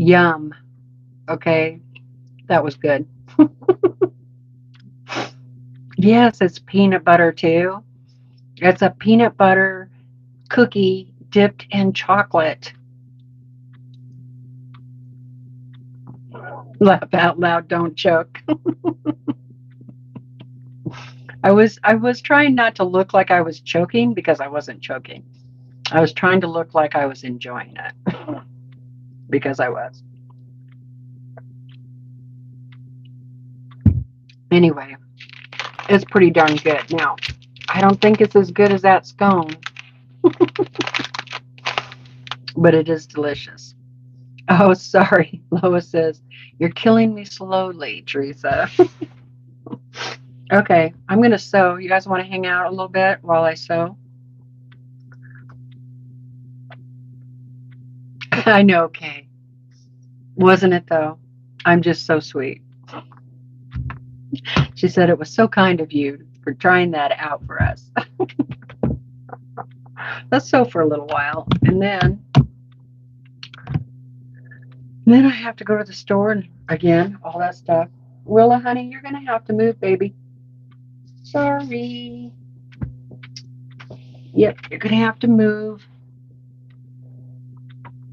A: Yum. Okay, that was good. Yes, it's peanut butter too. It's a peanut butter cookie dipped in chocolate. Laugh out loud, don't choke. I was trying not to look like I was choking because I wasn't choking. I was trying to look like I was enjoying it because I was. Anyway, it's pretty darn good. Now, I don't think it's as good as that scone, but it is delicious. Oh, sorry. Lois says, "You're killing me slowly, Teresa." Okay, I'm going to sew. You guys want to hang out a little bit while I sew? I know, Kay. Wasn't it, though? I'm just so sweet. She said it was so kind of you for trying that out for us. Let's sew for a little while, and then I have to go to the store and again, all that stuff. Willa, honey, you're going to have to move, baby. Sorry. Yep, you're going to have to move.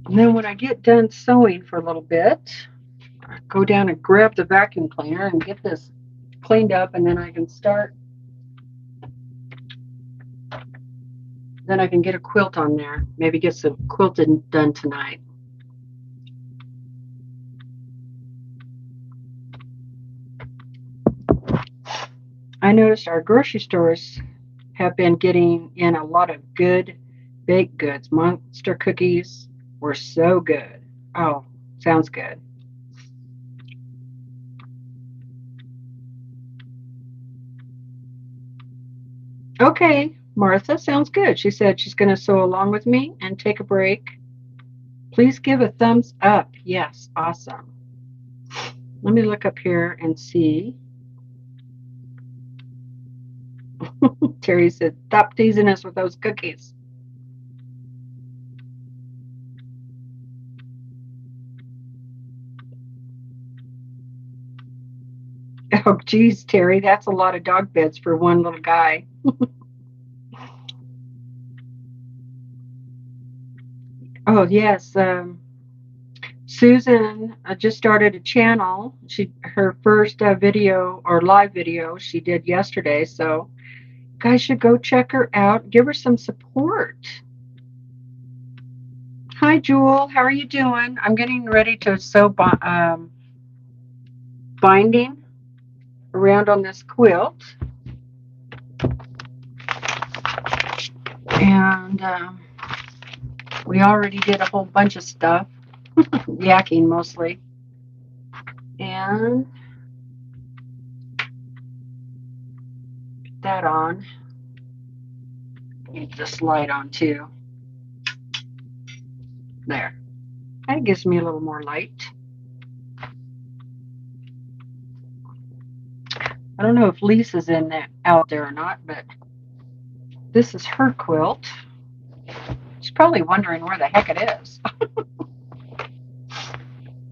A: And then when I get done sewing for a little bit, I go down and grab the vacuum cleaner and get this cleaned up, and then I can start. Then I can get a quilt on there. Maybe get some quilting done tonight. I noticed our grocery stores have been getting in a lot of good baked goods. Monster cookies were so good. Oh, sounds good. Okay, Martha, sounds good. She said she's going to sew along with me and take a break. Please give a thumbs up. Yes, awesome. Let me look up here and see. Terry said, "Stop teasing us with those cookies." Oh, geez, Terry, that's a lot of dog beds for one little guy. Oh, yes. Susan just started a channel. Her first video or live video she did yesterday. So, guys should go check her out. Give her some support. Hi, Jewel. How are you doing? I'm getting ready to sew binding around on this quilt. And we already did a whole bunch of stuff, yakking mostly. And put that on. Need this light on too. There. That gives me a little more light. I don't know if Lisa's out there or not, but this is her quilt. She's probably wondering where the heck it is.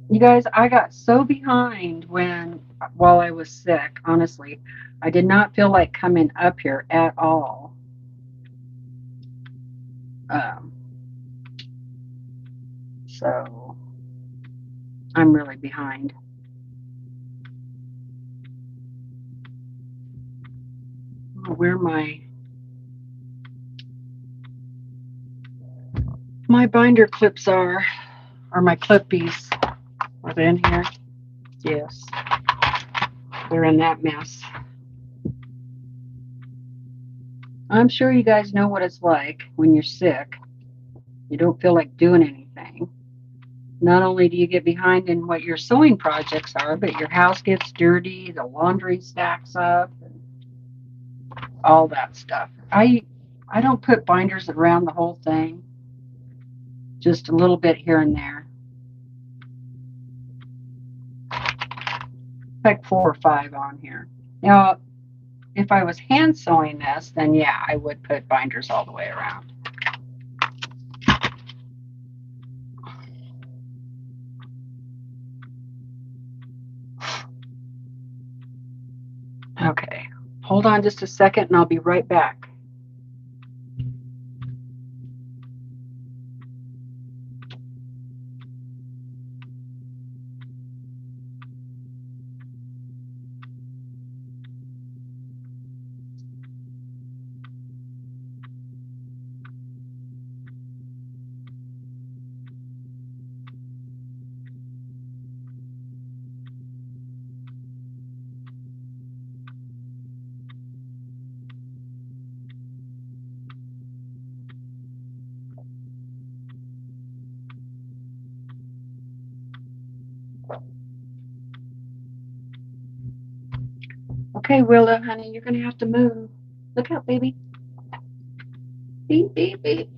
A: You guys, I got so behind while I was sick, honestly. I did not feel like coming up here at all. So I'm really behind. Where my binder clips are, or my clippies. Are they in here? Yes. They're in that mess. I'm sure you guys know what it's like when you're sick. You don't feel like doing anything. Not only do you get behind in what your sewing projects are, but your house gets dirty, the laundry stacks up, and all that stuff. I don't put binders around the whole thing. Just a little bit here and there. Like 4 or 5 on here. Now, if I was hand sewing this, then yeah, I would put binders all the way around. Hold on just a second and I'll be right back. Okay, Willow, honey, you're going to have to move. Look out, baby. Beep, beep, beep.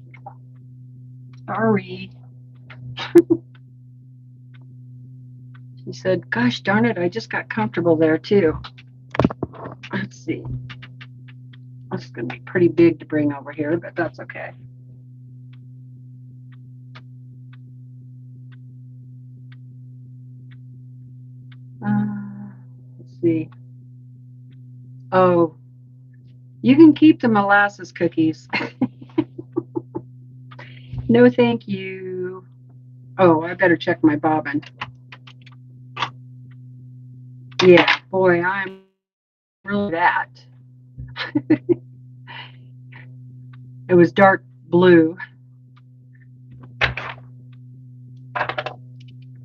A: Sorry. She said, gosh darn it, I just got comfortable there too. Let's see. This is going to be pretty big to bring over here, but that's okay. Let's see. Oh, you can keep the molasses cookies. No, thank you. Oh, I better check my bobbin. Yeah, boy, I'm really that. It was dark blue.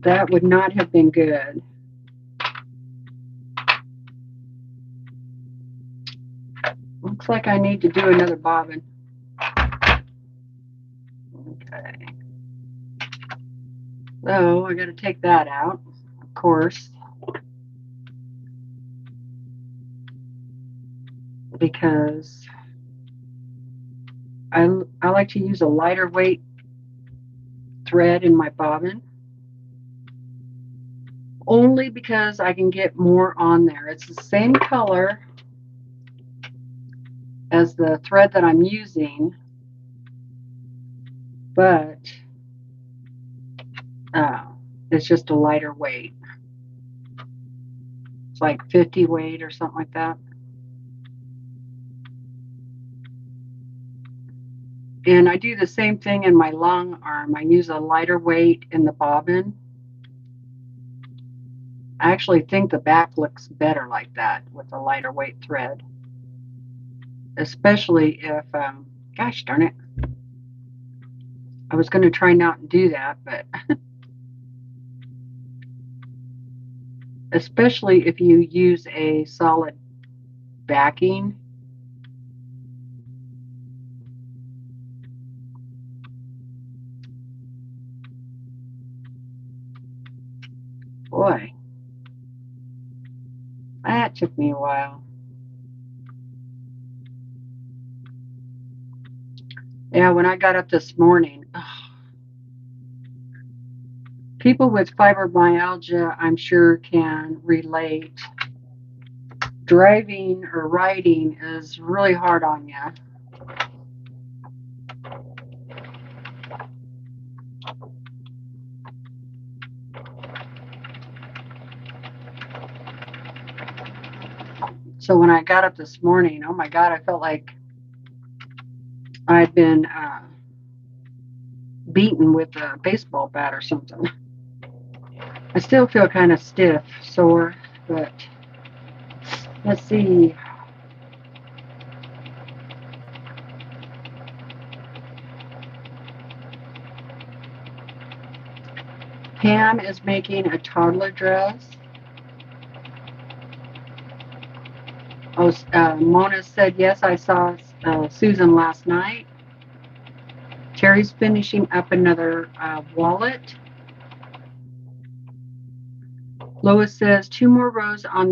A: That would not have been good. Looks like I need to do another bobbin. Okay. So I got to take that out, of course, because I like to use a lighter weight thread in my bobbin, only because I can get more on there. It's the same color as the thread that I'm using, but it's just a lighter weight. It's like 50 weight or something like that. And I do the same thing in my long arm. I use a lighter weight in the bobbin. I actually think the back looks better like that with a lighter weight thread. Especially if, gosh darn it, I was going to try not to do that, but especially if you use a solid backing. Boy, that took me a while. Yeah, when I got up this morning, people with fibromyalgia, I'm sure, can relate. Driving or riding is really hard on you. So when I got up this morning, oh my God, I felt like I'd been beaten with a baseball bat or something. I still feel kind of stiff, sore, but let's see. Pam is making a toddler dress. Oh, Mona said, yes, I saw Susan last night. Terry's finishing up another wallet. Lois says, 2 more rows on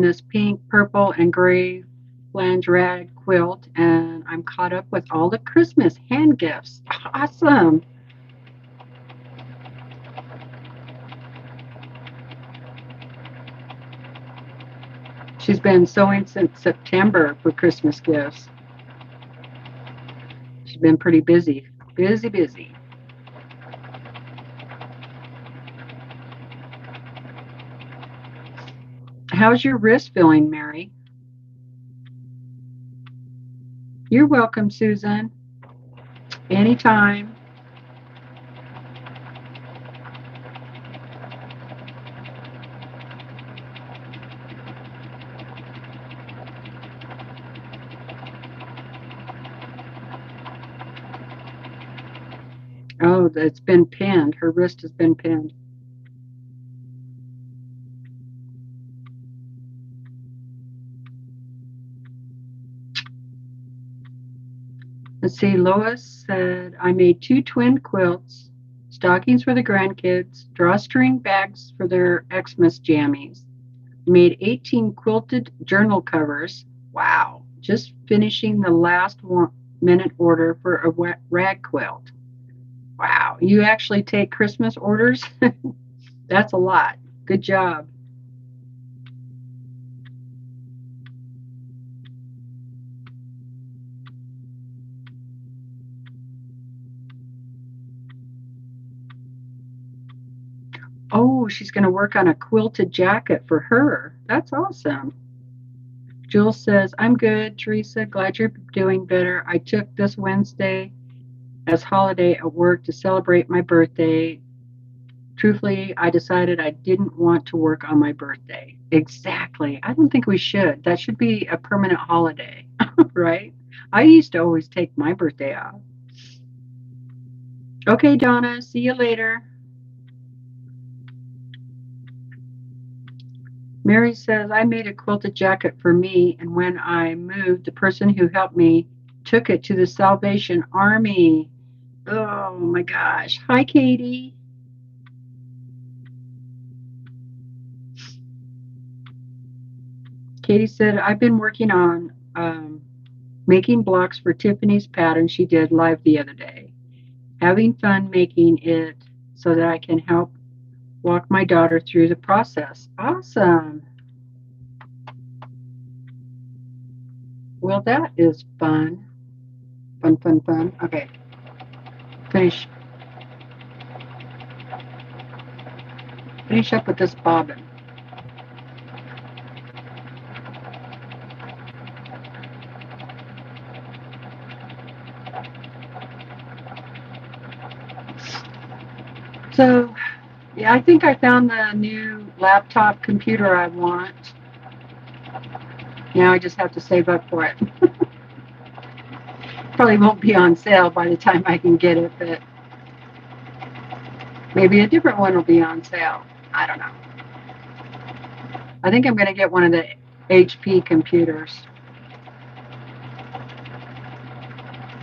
A: this pink, purple, and gray flange rag quilt, and I'm caught up with all the Christmas hand gifts. Awesome. She's been sewing since September for Christmas gifts. She's been pretty busy. Busy. How's your wrist feeling, Mary? You're welcome, Susan. Anytime. Oh, it's been pinned. Her wrist has been pinned. Let's see, Lois said, I made 2 twin quilts, stockings for the grandkids, drawstring bags for their Xmas jammies. Made 18 quilted journal covers. Wow. Just finishing the last minute order for a rag quilt. Wow. You actually take Christmas orders? That's a lot. Good job. Oh, she's going to work on a quilted jacket for her. That's awesome. Jules says, I'm good, Teresa. Glad you're doing better. I took this Wednesday as holiday at work to celebrate my birthday. Truthfully, I decided I didn't want to work on my birthday. Exactly. I don't think we should. That should be a permanent holiday, right? I used to always take my birthday off. Okay, Donna, see you later. Mary says, I made a quilted jacket for me, and when I moved, the person who helped me took it to the Salvation Army. Oh my gosh. Hi, Katie. Katie said, I've been working on making blocks for Tiffany's pattern she did live the other day. Having fun making it so that I can help walk my daughter through the process. Awesome. Well, that is fun. Fun, fun, fun. Okay. Finish up with this bobbin. So, yeah, I think I found the new laptop computer I want. Now I just have to save up for it. Probably won't be on sale by the time I can get it, but maybe a different one will be on sale. I don't know. I think I'm going to get one of the HP computers.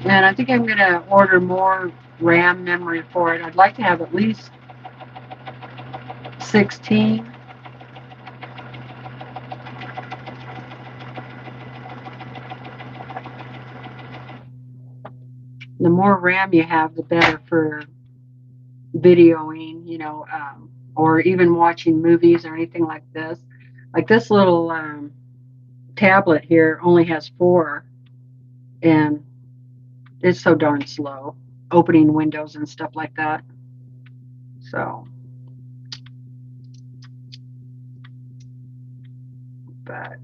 A: And I think I'm going to order more RAM memory for it. I'd like to have at least 16. The more RAM you have, the better for videoing, or even watching movies or anything like this. Like this little tablet here only has 4, and it's so darn slow opening windows and stuff like that. So, but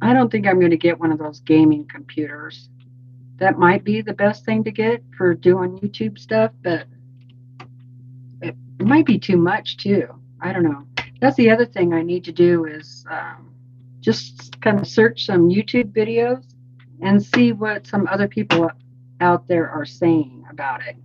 A: I don't think I'm going to get one of those gaming computers. That might be the best thing to get for doing YouTube stuff, but it might be too much too. I don't know. That's the other thing I need to do is just kind of search some YouTube videos and see what some other people out there are saying about it.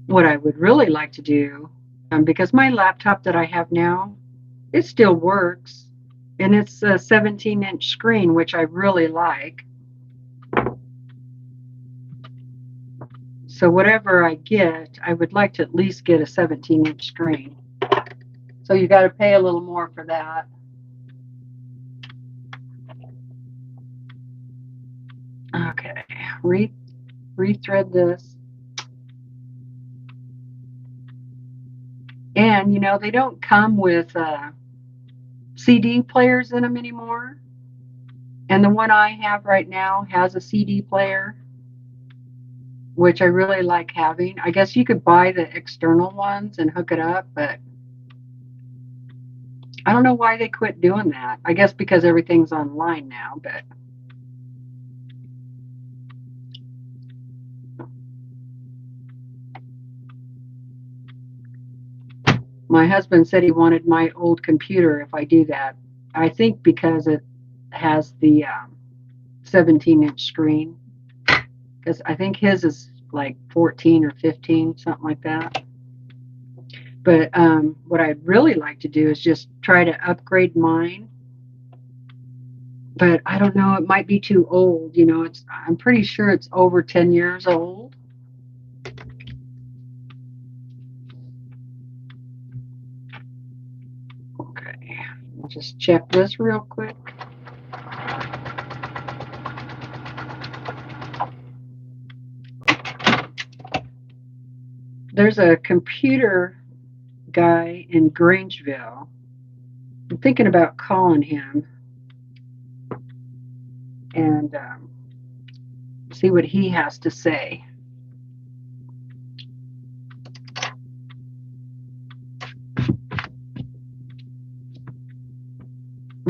A: What I would really like to do, because my laptop that I have now, it still works, and it's a 17-inch screen, which I really like. So whatever I get, I would like to at least get a 17-inch screen. So you got to pay a little more for that. Okay, rethread this. And, they don't come with CD players in them anymore. And the one I have right now has a CD player. which I really like having. I guess you could buy the external ones and hook it up, but I don't know why they quit doing that. I guess because everything's online now, but my husband said he wanted my old computer if I do that. I think because it has the 17-inch screen, because I think his is like 14 or 15, something like that. But what I'd really like to do is just try to upgrade mine. But I don't know, it might be too old. You know, I'm pretty sure it's over 10 years old. Okay, I'll just check this real quick. There's a computer guy in Grangeville. I'm thinking about calling him and see what he has to say.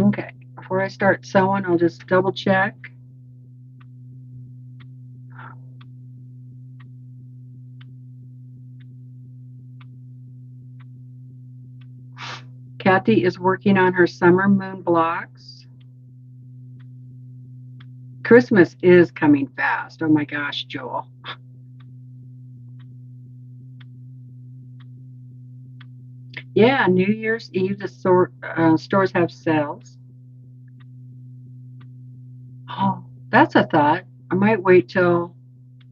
A: Okay, before I start sewing, I'll just double check. Kathy is working on her summer moon blocks. Christmas is coming fast. Oh my gosh, Joel. Yeah, New Year's Eve, the stores have sales. Oh, that's a thought. I might wait till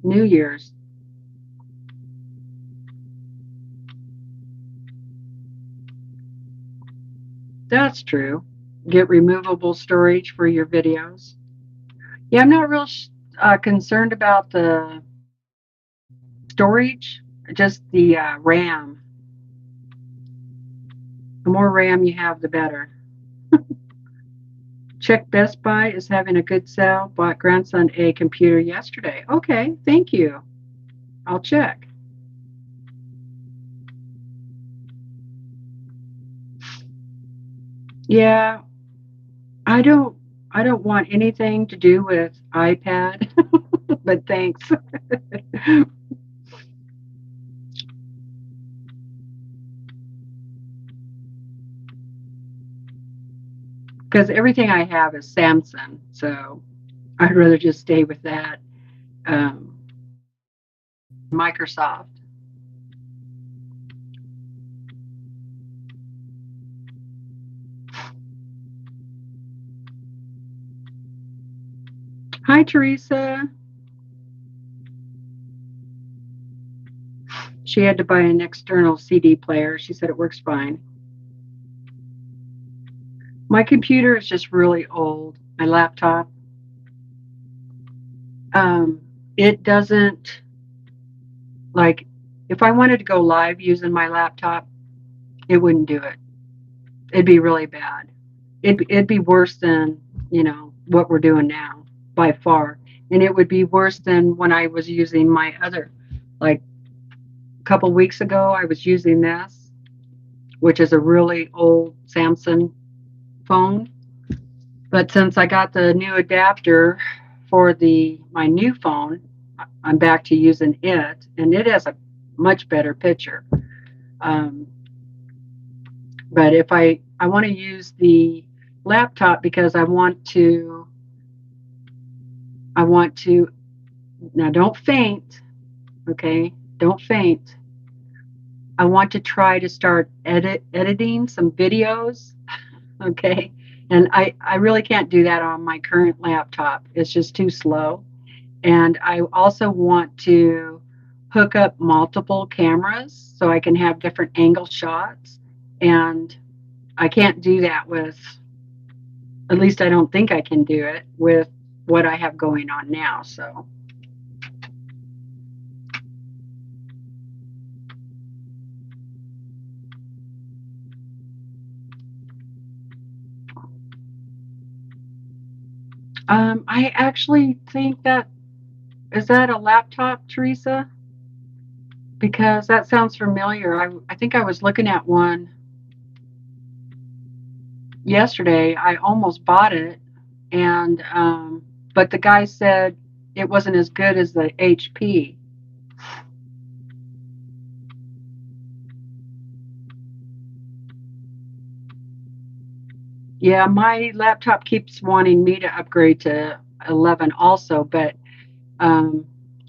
A: New Year's. That's true. Get removable storage for your videos. Yeah, I'm not real concerned about the storage, just the RAM. The more RAM you have, the better. Check Best Buy is having a good sale. Bought grandson a computer yesterday. Okay, thank you. I'll check. Yeah, I don't want anything to do with iPad, but thanks. Because everything I have is Samsung, so I'd rather just stay with that. Um, Microsoft. Hi, Teresa. She had to buy an external CD player. She said it works fine. My computer is just really old. My laptop. It doesn't, like, if I wanted to go live using my laptop, it wouldn't do it. It'd be really bad. It'd be worse than, what we're doing now by far. And it would be worse than when I was using my other, like a couple weeks ago, I was using this, which is a really old Samsung phone. But since I got the new adapter for my new phone, I'm back to using it, and it has a much better picture. But if I want to use the laptop because I want to now don't faint, okay? Don't faint. I want to try to start editing some videos, okay? And I really can't do that on my current laptop. It's just too slow. And I also want to hook up multiple cameras so I can have different angle shots. And I can't do that with, at least I don't think I can do it with what I have going on now. So I actually think that Is that a laptop, Teresa? Because that sounds familiar. I think I was looking at one yesterday. I almost bought it, and but the guy said it wasn't as good as the HP. Yeah, my laptop keeps wanting me to upgrade to 11 also, but um,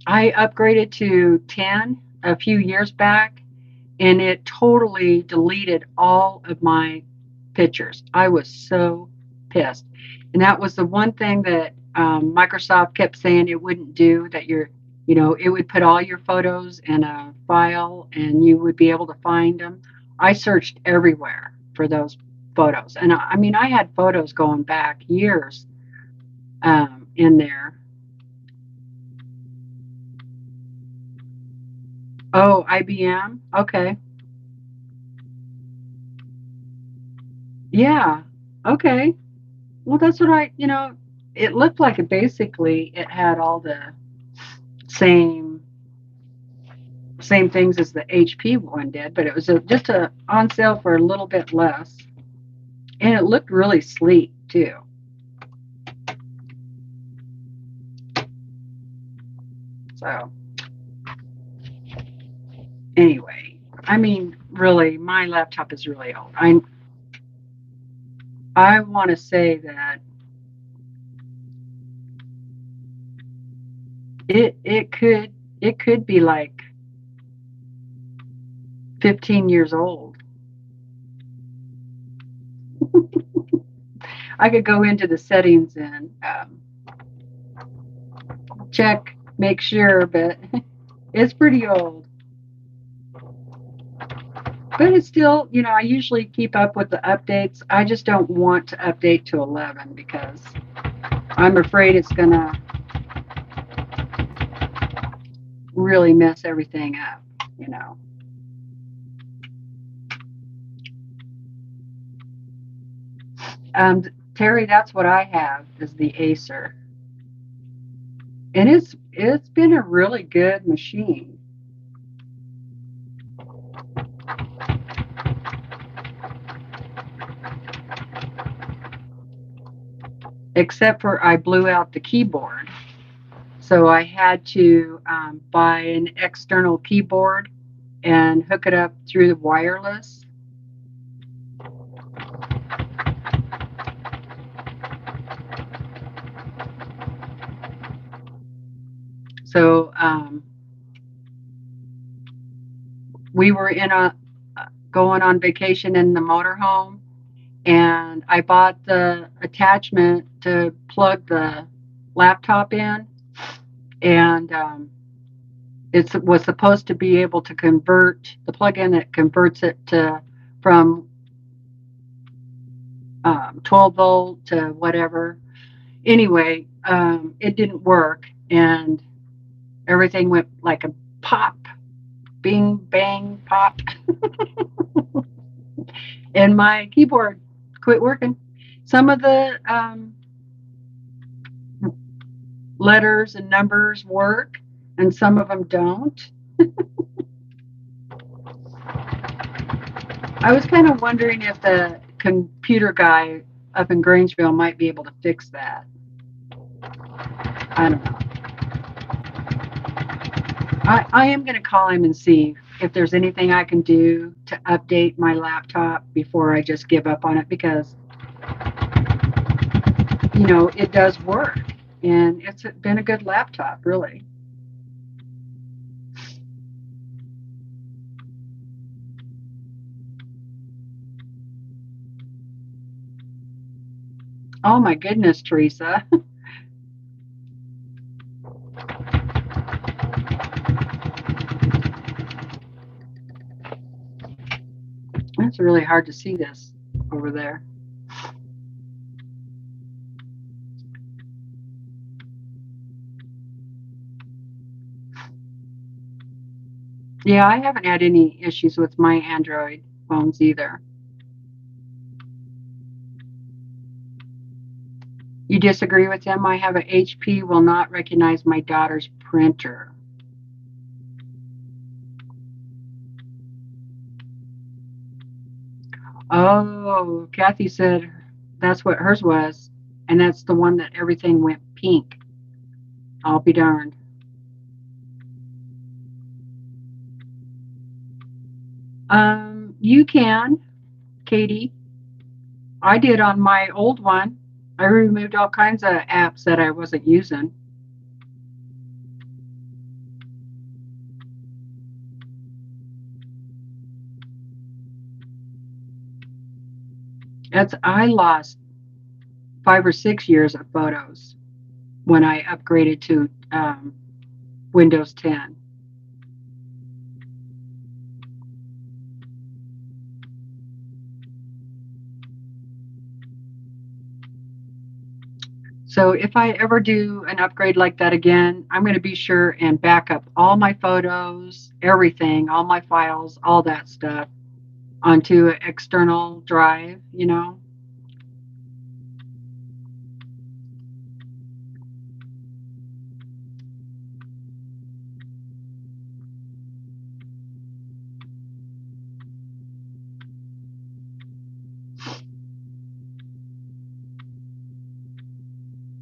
A: I upgraded to 10 a few years back, and it totally deleted all of my pictures. I was so pissed. And that was the one thing that Microsoft kept saying it wouldn't do, that it would put all your photos in a file and you would be able to find them. I searched everywhere for those photos. And I mean, I had photos going back years in there. Oh, IBM? Okay. Yeah. Okay. Well, that's what it looked like it had all the same same things as the HP one did, but it was just on sale for a little bit less, and it looked really sleek too. So anyway, I mean, really, my laptop is really old. I want to say that it could be like 15 years old. I could go into the settings and check, make sure, but it's pretty old. But it's still, I usually keep up with the updates. I just don't want to update to 11 because I'm afraid it's going to really mess everything up. Terry, that's what I have, is the Acer. And it's been a really good machine. Except for I blew out the keyboard. So I had to buy an external keyboard and hook it up through the wireless. So we were going on vacation in the motorhome, and I bought the attachment to plug the laptop in, and it was supposed to be able to convert the plug-in that converts it from 12 volt to whatever. Anyway, it didn't work, and everything went like a pop, bing, bang, pop. And my keyboard quit working. Some of the letters and numbers work, and some of them don't. I was kind of wondering if the computer guy up in Grangeville might be able to fix that. I don't know. I am going to call him and see if there's anything I can do to update my laptop before I just give up on it, because it does work, and it's been a good laptop, really. Oh my goodness, Teresa. It's really hard to see this over there. Yeah, I haven't had any issues with my Android phones either. You disagree with him? I have an HP, will not recognize my daughter's printer. Oh, Kathy said that's what hers was, and that's the one that everything went pink. I'll be darned. You can, Katie. I did on my old one. I removed all kinds of apps that I wasn't using. I lost 5 or 6 years of photos when I upgraded to Windows 10. So if I ever do an upgrade like that again, I'm going to be sure and back up all my photos, everything, all my files, all that stuff onto an external drive, you know.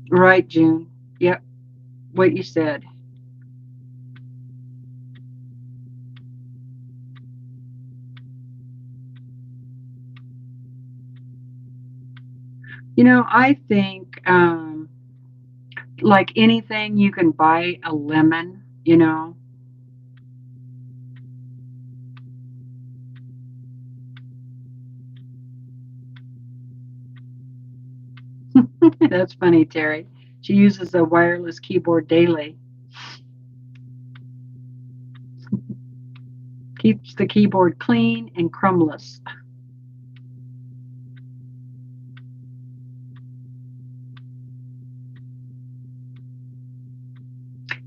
A: Right, June. Yep, what you said. You know, I think like anything, you can buy a lemon, you know. That's funny, Terry. She uses a wireless keyboard daily. Keeps the keyboard clean and crumbless.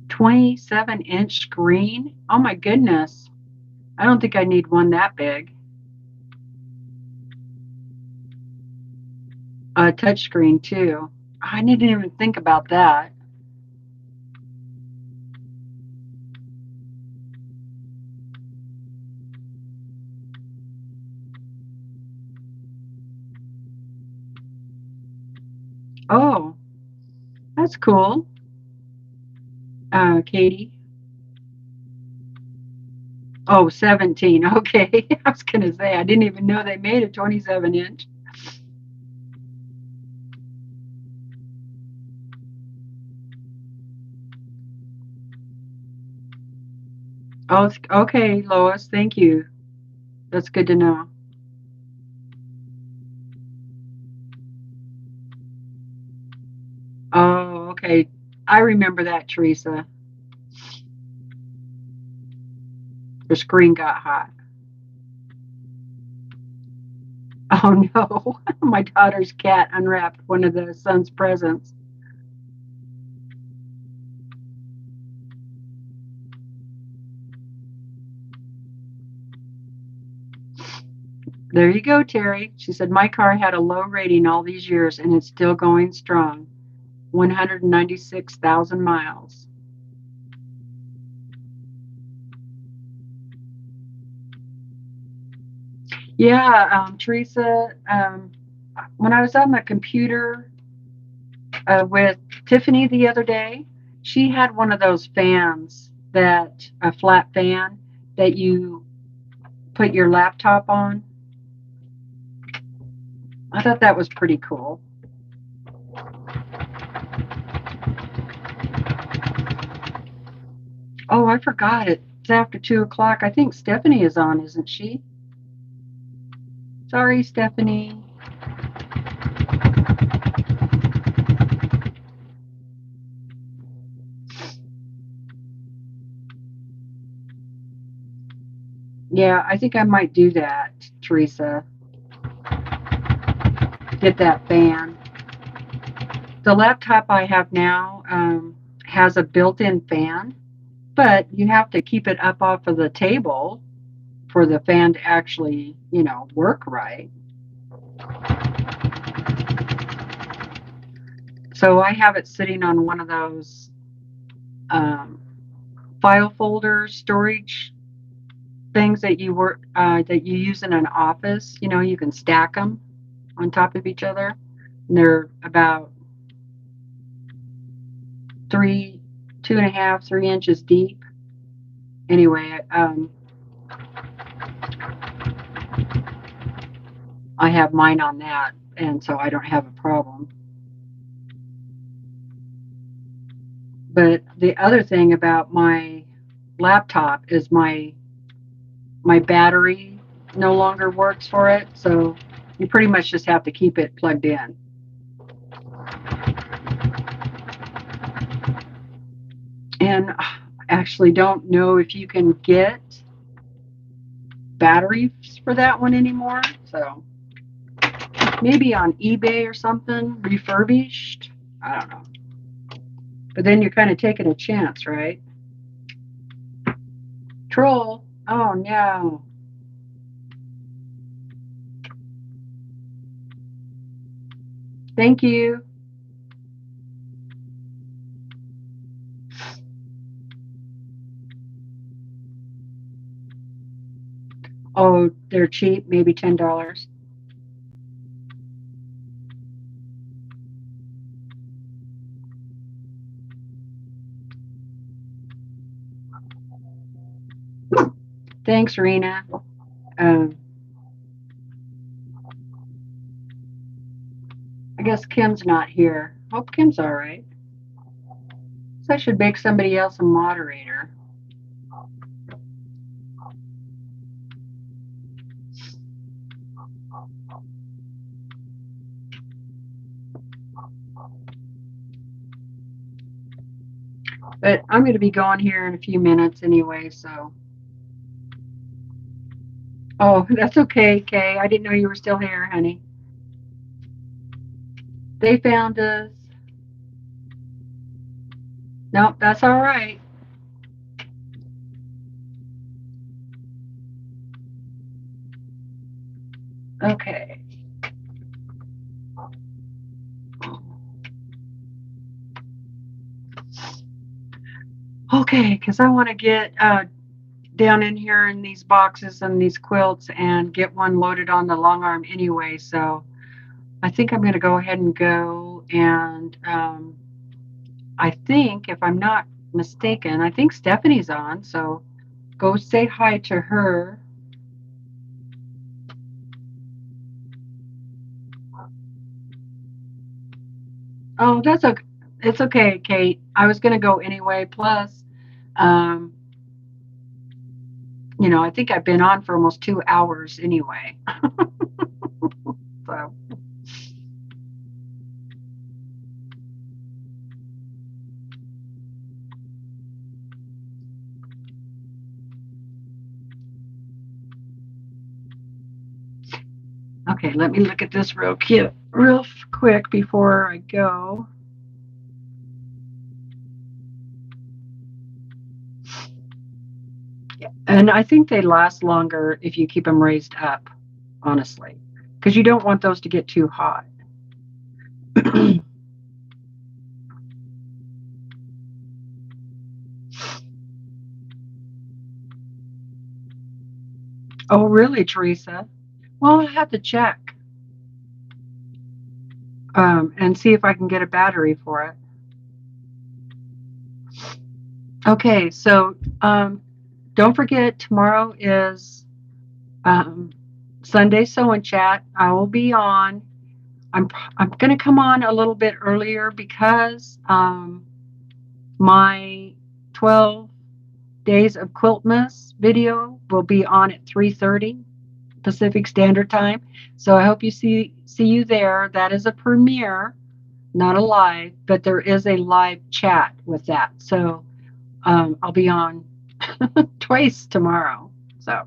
A: 27-inch screen? Oh my goodness. I don't think I need one that big. A touch screen too. I didn't even think about that. Oh, that's cool. Katie. Oh, 17. Okay. I was going to say, I didn't even know they made a 27-inch. Oh, okay, Lois. Thank you. That's good to know. Oh, okay. I remember that, Teresa. The screen got hot. Oh no. My daughter's cat unwrapped one of the son's presents. There you go, Terry. She said, my car had a low rating all these years and it's still going strong. 196,000 miles. Yeah, Teresa, when I was on the computer with Tiffany the other day, she had one of those fans that a flat fan that you put your laptop on. I thought that was pretty cool. Oh, I forgot it. It's after 2 o'clock. I think Stephanie is on, isn't she? Sorry, Stephanie. Yeah, I think I might do that, Teresa. Get that fan. The laptop I have now has a built-in fan, but you have to keep it up off of the table for the fan to actually, you know, work right. So I have it sitting on one of those um, file folder storage things that that you use in an office. You know, you can stack them on top of each other. And they're about 2.5, 3 inches deep. Anyway, I have mine on that, and so I don't have a problem. But the other thing about my laptop is my battery no longer works for it, so you pretty much just have to keep it plugged in. And I actually don't know if you can get batteries for that one anymore, so maybe on eBay or something, refurbished. I don't know. But then you're kind of taking a chance, right? Troll. Oh no. Thank you. Oh, they're cheap, maybe $10. Thanks, Rena. I guess Kim's not here. Hope Kim's all right. So I should make somebody else a moderator. But I'm going to be going here in a few minutes anyway, so. Oh, that's okay, Kay. I didn't know you were still here, honey. They found us. Nope, that's all right. Okay. Okay, because I want to get down in here in these boxes and these quilts and get one loaded on the long arm anyway. So I think I'm going to go ahead and go. And I think, if I'm not mistaken, I think Stephanie's on. So go say hi to her. Oh, that's okay. It's okay, Kate. I was going to go anyway. Plus, um, I think I've been on for almost 2 hours anyway. So. Okay, let me look at this real quick before I go. And I think they last longer if you keep them raised up, honestly, because you don't want those to get too hot. Oh, really, Teresa? Well, I have to check and see if I can get a battery for it. Okay, so don't forget, tomorrow is Sunday Sew and Chat. I will be on. I'm going to come on a little bit earlier because my 12 days of Quiltmas video will be on at 3:30 Pacific Standard Time. So I hope you see you there. That is a premiere, not a live, but there is a live chat with that. So I'll be on twice tomorrow. So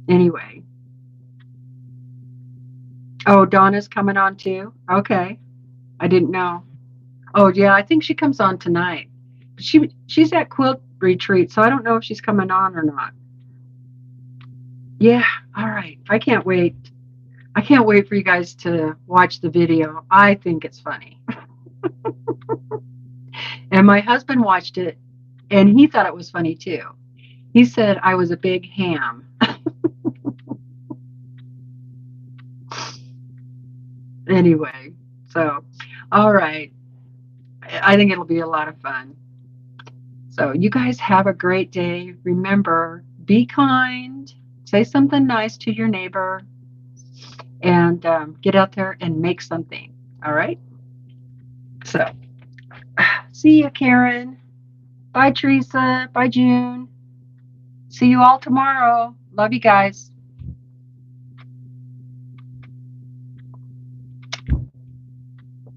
A: anyway. Oh, Donna's coming on too? Okay. I didn't know. Oh, yeah, I think she comes on tonight. But she's at Quilt Retreat, so I don't know if she's coming on or not. Yeah, all right. I can't wait. I can't wait for you guys to watch the video. I think it's funny. And my husband watched it and he thought it was funny too. He said I was a big ham. Anyway, so, all right. I think it'll be a lot of fun. So, you guys have a great day. Remember, be kind, say something nice to your neighbor, and get out there and make something. All right. So, see you, Karen. Bye, Teresa. Bye, June. See you all tomorrow. Love you guys.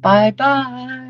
A: Bye bye.